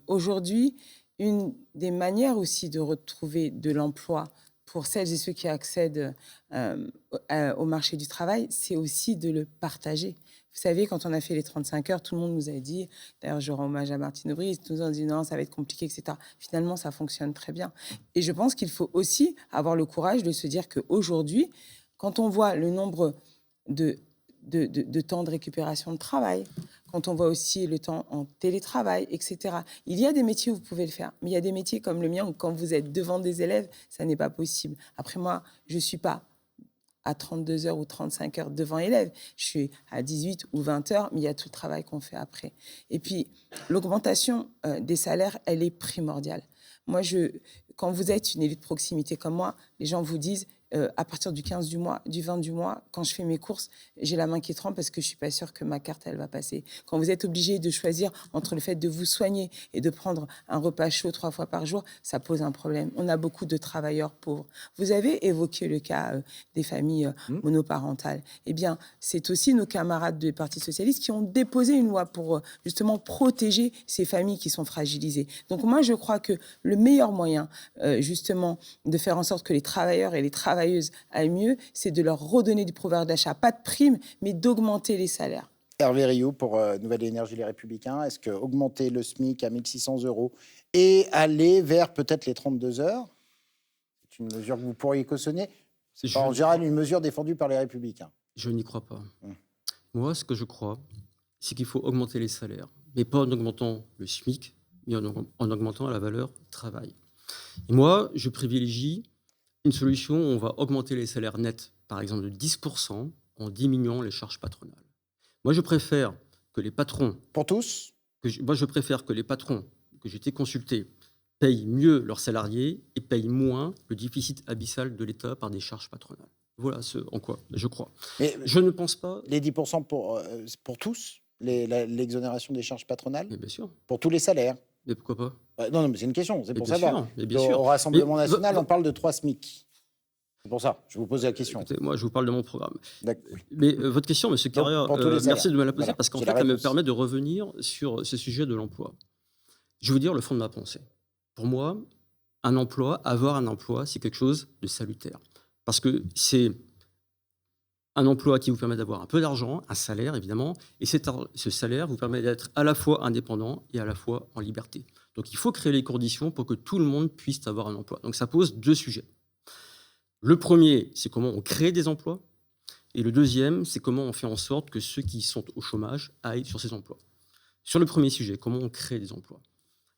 aujourd'hui, une des manières aussi de retrouver de l'emploi pour celles et ceux qui accèdent au marché du travail, c'est aussi de le partager. Vous savez, quand on a fait les 35 heures, tout le monde nous a dit, d'ailleurs je rends hommage à Martine Aubry, tout le monde a dit non, ça va être compliqué, etc. Finalement, ça fonctionne très bien. Et je pense qu'il faut aussi avoir le courage de se dire qu'aujourd'hui, quand on voit le nombre de temps de récupération de travail, quand on voit aussi le temps en télétravail, etc. Il y a des métiers où vous pouvez le faire, mais il y a des métiers comme le mien où quand vous êtes devant des élèves, ça n'est pas possible. Après moi, je ne suis pas à 32 heures ou 35 heures devant élèves, je suis à 18 ou 20 heures, mais il y a tout le travail qu'on fait après. Et puis, l'augmentation des salaires, elle est primordiale. Moi, quand vous êtes une élue de proximité comme moi, les gens vous disent, à partir du 15 du mois, du 20 du mois, quand je fais mes courses, j'ai la main qui tremble parce que je ne suis pas sûre que ma carte, elle va passer. Quand vous êtes obligé de choisir entre le fait de vous soigner et de prendre un repas chaud 3 fois par jour, ça pose un problème. On a beaucoup de travailleurs pauvres. Vous avez évoqué le cas des familles monoparentales. Eh bien, c'est aussi nos camarades du Parti socialiste qui ont déposé une loi pour justement protéger ces familles qui sont fragilisées. Donc moi, je crois que le meilleur moyen, justement, de faire en sorte que les travailleurs et les travailleuses aillent mieux, c'est de leur redonner du pouvoir d'achat, pas de primes, mais d'augmenter les salaires.
Hervé Rioux, pour Nouvelle Énergie Les Républicains, est-ce que augmenter le SMIC à 1 600 € et aller vers peut-être les 32 heures, c'est une mesure que vous pourriez cautionner? C'est en général une mesure défendue par les Républicains.
Je n'y crois pas. Moi, ce que je crois, c'est qu'il faut augmenter les salaires, mais pas en augmentant le SMIC, mais en augmentant la valeur travail. Et moi, je privilégie une solution où on va augmenter les salaires nets, par exemple de 10%, en diminuant les charges patronales. Moi, je préfère que les patrons...
Pour tous?
Moi, je préfère que les patrons que j'ai été consultés payent mieux leurs salariés et payent moins le déficit abyssal de l'État par des charges patronales. Voilà ce en quoi je crois.
Mais
je ne pense pas...
Les 10% pour tous? L'exonération des charges patronales?
Mais bien sûr.
Pour tous les salaires?
Mais pourquoi pas?
Non, mais c'est une question, c'est pour savoir.
Bien sûr.
Au Rassemblement national, on parle de 3 SMIC. C'est pour ça, je vous pose la question.
Écoutez, moi, je vous parle de mon programme. Mais votre question, M. Carrière, merci de me la poser, parce qu'en fait, elle me permet de revenir sur ce sujet de l'emploi. Je vais vous dire le fond de ma pensée. Pour moi, un emploi, avoir un emploi, c'est quelque chose de salutaire. Parce que c'est un emploi qui vous permet d'avoir un peu d'argent, un salaire évidemment, et ce salaire vous permet d'être à la fois indépendant et à la fois en liberté. Donc il faut créer les conditions pour que tout le monde puisse avoir un emploi. Donc ça pose 2 sujets. Le premier, c'est comment on crée des emplois, et le deuxième, c'est comment on fait en sorte que ceux qui sont au chômage aillent sur ces emplois. Sur le premier sujet, comment on crée des emplois.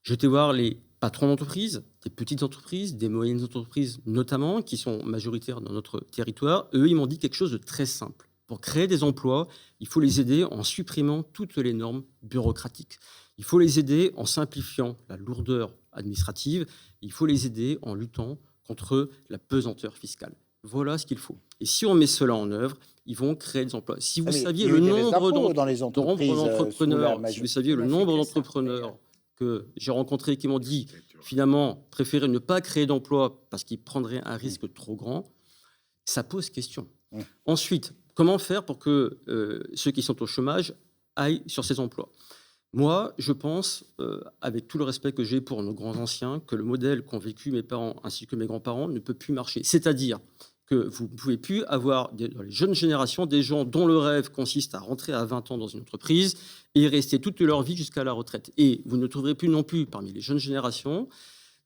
J'ai été voir les patrons d'entreprises, des petites entreprises, des moyennes entreprises notamment, qui sont majoritaires dans notre territoire. Eux, ils m'ont dit quelque chose de très simple. Pour créer des emplois, il faut les aider en supprimant toutes les normes bureaucratiques. Il faut les aider en simplifiant la lourdeur administrative. Il faut les aider en luttant contre la pesanteur fiscale. Voilà ce qu'il faut. Et si on met cela en œuvre, ils vont créer des emplois. Si vous saviez le nombre d'entrepreneurs, si vous saviez le nombre d'entrepreneurs que j'ai rencontrés qui m'ont dit finalement préférer ne pas créer d'emplois parce qu'ils prendraient un risque trop grand, ça pose question. Ensuite, comment faire pour que ceux qui sont au chômage aillent sur ces emplois? Moi, je pense, avec tout le respect que j'ai pour nos grands anciens, que le modèle qu'ont vécu mes parents ainsi que mes grands-parents ne peut plus marcher. C'est-à-dire que vous ne pouvez plus avoir, dans les jeunes générations, des gens dont le rêve consiste à rentrer à 20 ans dans une entreprise et rester toute leur vie jusqu'à la retraite. Et vous ne trouverez plus non plus, parmi les jeunes générations,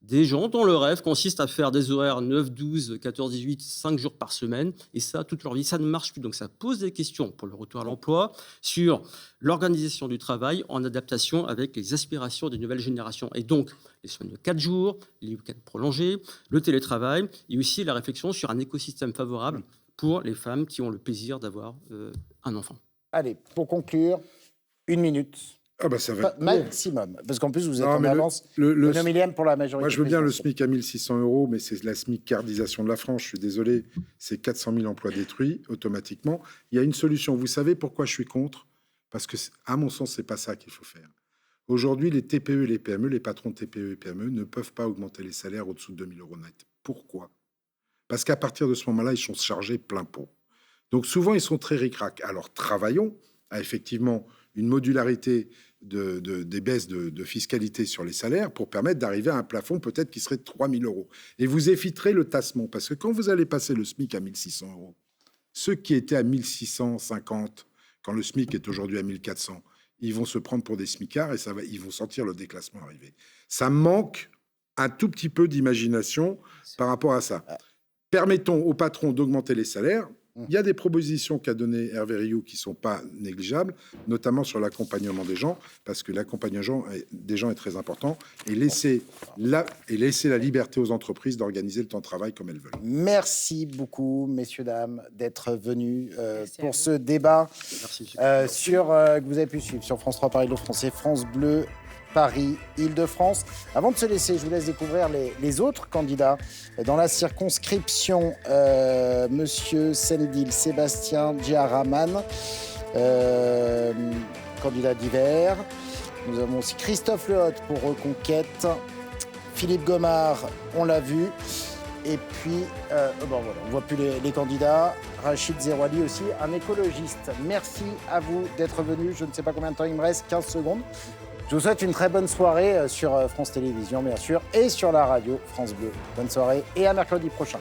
des gens dont le rêve consiste à faire des horaires 9, 12, 14, 18, 5 jours par semaine, et ça, toute leur vie, ça ne marche plus. Donc ça pose des questions pour le retour à l'emploi, sur l'organisation du travail en adaptation avec les aspirations des nouvelles générations. Et donc, les semaines de 4 jours, les week-ends prolongés, le télétravail, et aussi la réflexion sur un écosystème favorable pour les femmes qui ont le plaisir d'avoir un enfant.
Allez, pour conclure, 1 minute.
Ah bah ça va être
maximum. Parce qu'en plus, vous êtes
Non,
en
mais
avance.
le-
Un millième pour la majorité.
Moi, je veux bien le
présidentielle.
SMIC à 1 600 €, mais c'est la SMIC-cardisation de la France. Je suis désolé, c'est 400 000 emplois détruits automatiquement. Il y a une solution. Vous savez pourquoi je suis contre? Parce que, à mon sens, c'est pas ça qu'il faut faire. Aujourd'hui, les TPE et les PME, les patrons de TPE et PME ne peuvent pas augmenter les salaires au-dessous de 2 000 € net. Pourquoi? Parce qu'à partir de ce moment-là, ils sont chargés plein pot. Donc souvent, ils sont très ric-rac. Alors travaillons à effectivement une modularité des baisses de fiscalité sur les salaires pour permettre d'arriver à un plafond peut-être qui serait de 3 000 €. Et vous éviterez le tassement, parce que quand vous allez passer le SMIC à 1 600 €, ceux qui étaient à 1 650, quand le SMIC est aujourd'hui à 1 400, ils vont se prendre pour des smicards et ils vont sentir le déclassement arriver. Ça manque un tout petit peu d'imagination par rapport à ça. Permettons aux patrons d'augmenter les salaires. Il y a des propositions qu'a donné Hervé Rioux qui ne sont pas négligeables, notamment sur l'accompagnement des gens, parce que l'accompagnement des gens est très important, et laisser la liberté aux entreprises d'organiser le temps de travail comme elles veulent.
Merci beaucoup, messieurs, dames, d'être venus pour ce débat que vous avez pu suivre sur France 3 Paris Île-de-France et France Bleu Paris Île-de-France. Avant de se laisser, je vous laisse découvrir les autres candidats dans la circonscription. Monsieur Sendil Sébastien Djaharaman, candidat divers. Nous avons aussi Christophe Lehotte pour Reconquête. Philippe Gomard, on l'a vu. Et puis, voilà, on ne voit plus les candidats. Rachid Zerouali aussi, un écologiste. Merci à vous d'être venus. Je ne sais pas combien de temps il me reste, 15 secondes. Je vous souhaite une très bonne soirée sur France Télévisions, bien sûr, et sur la radio France Bleu. Bonne soirée et à mercredi prochain.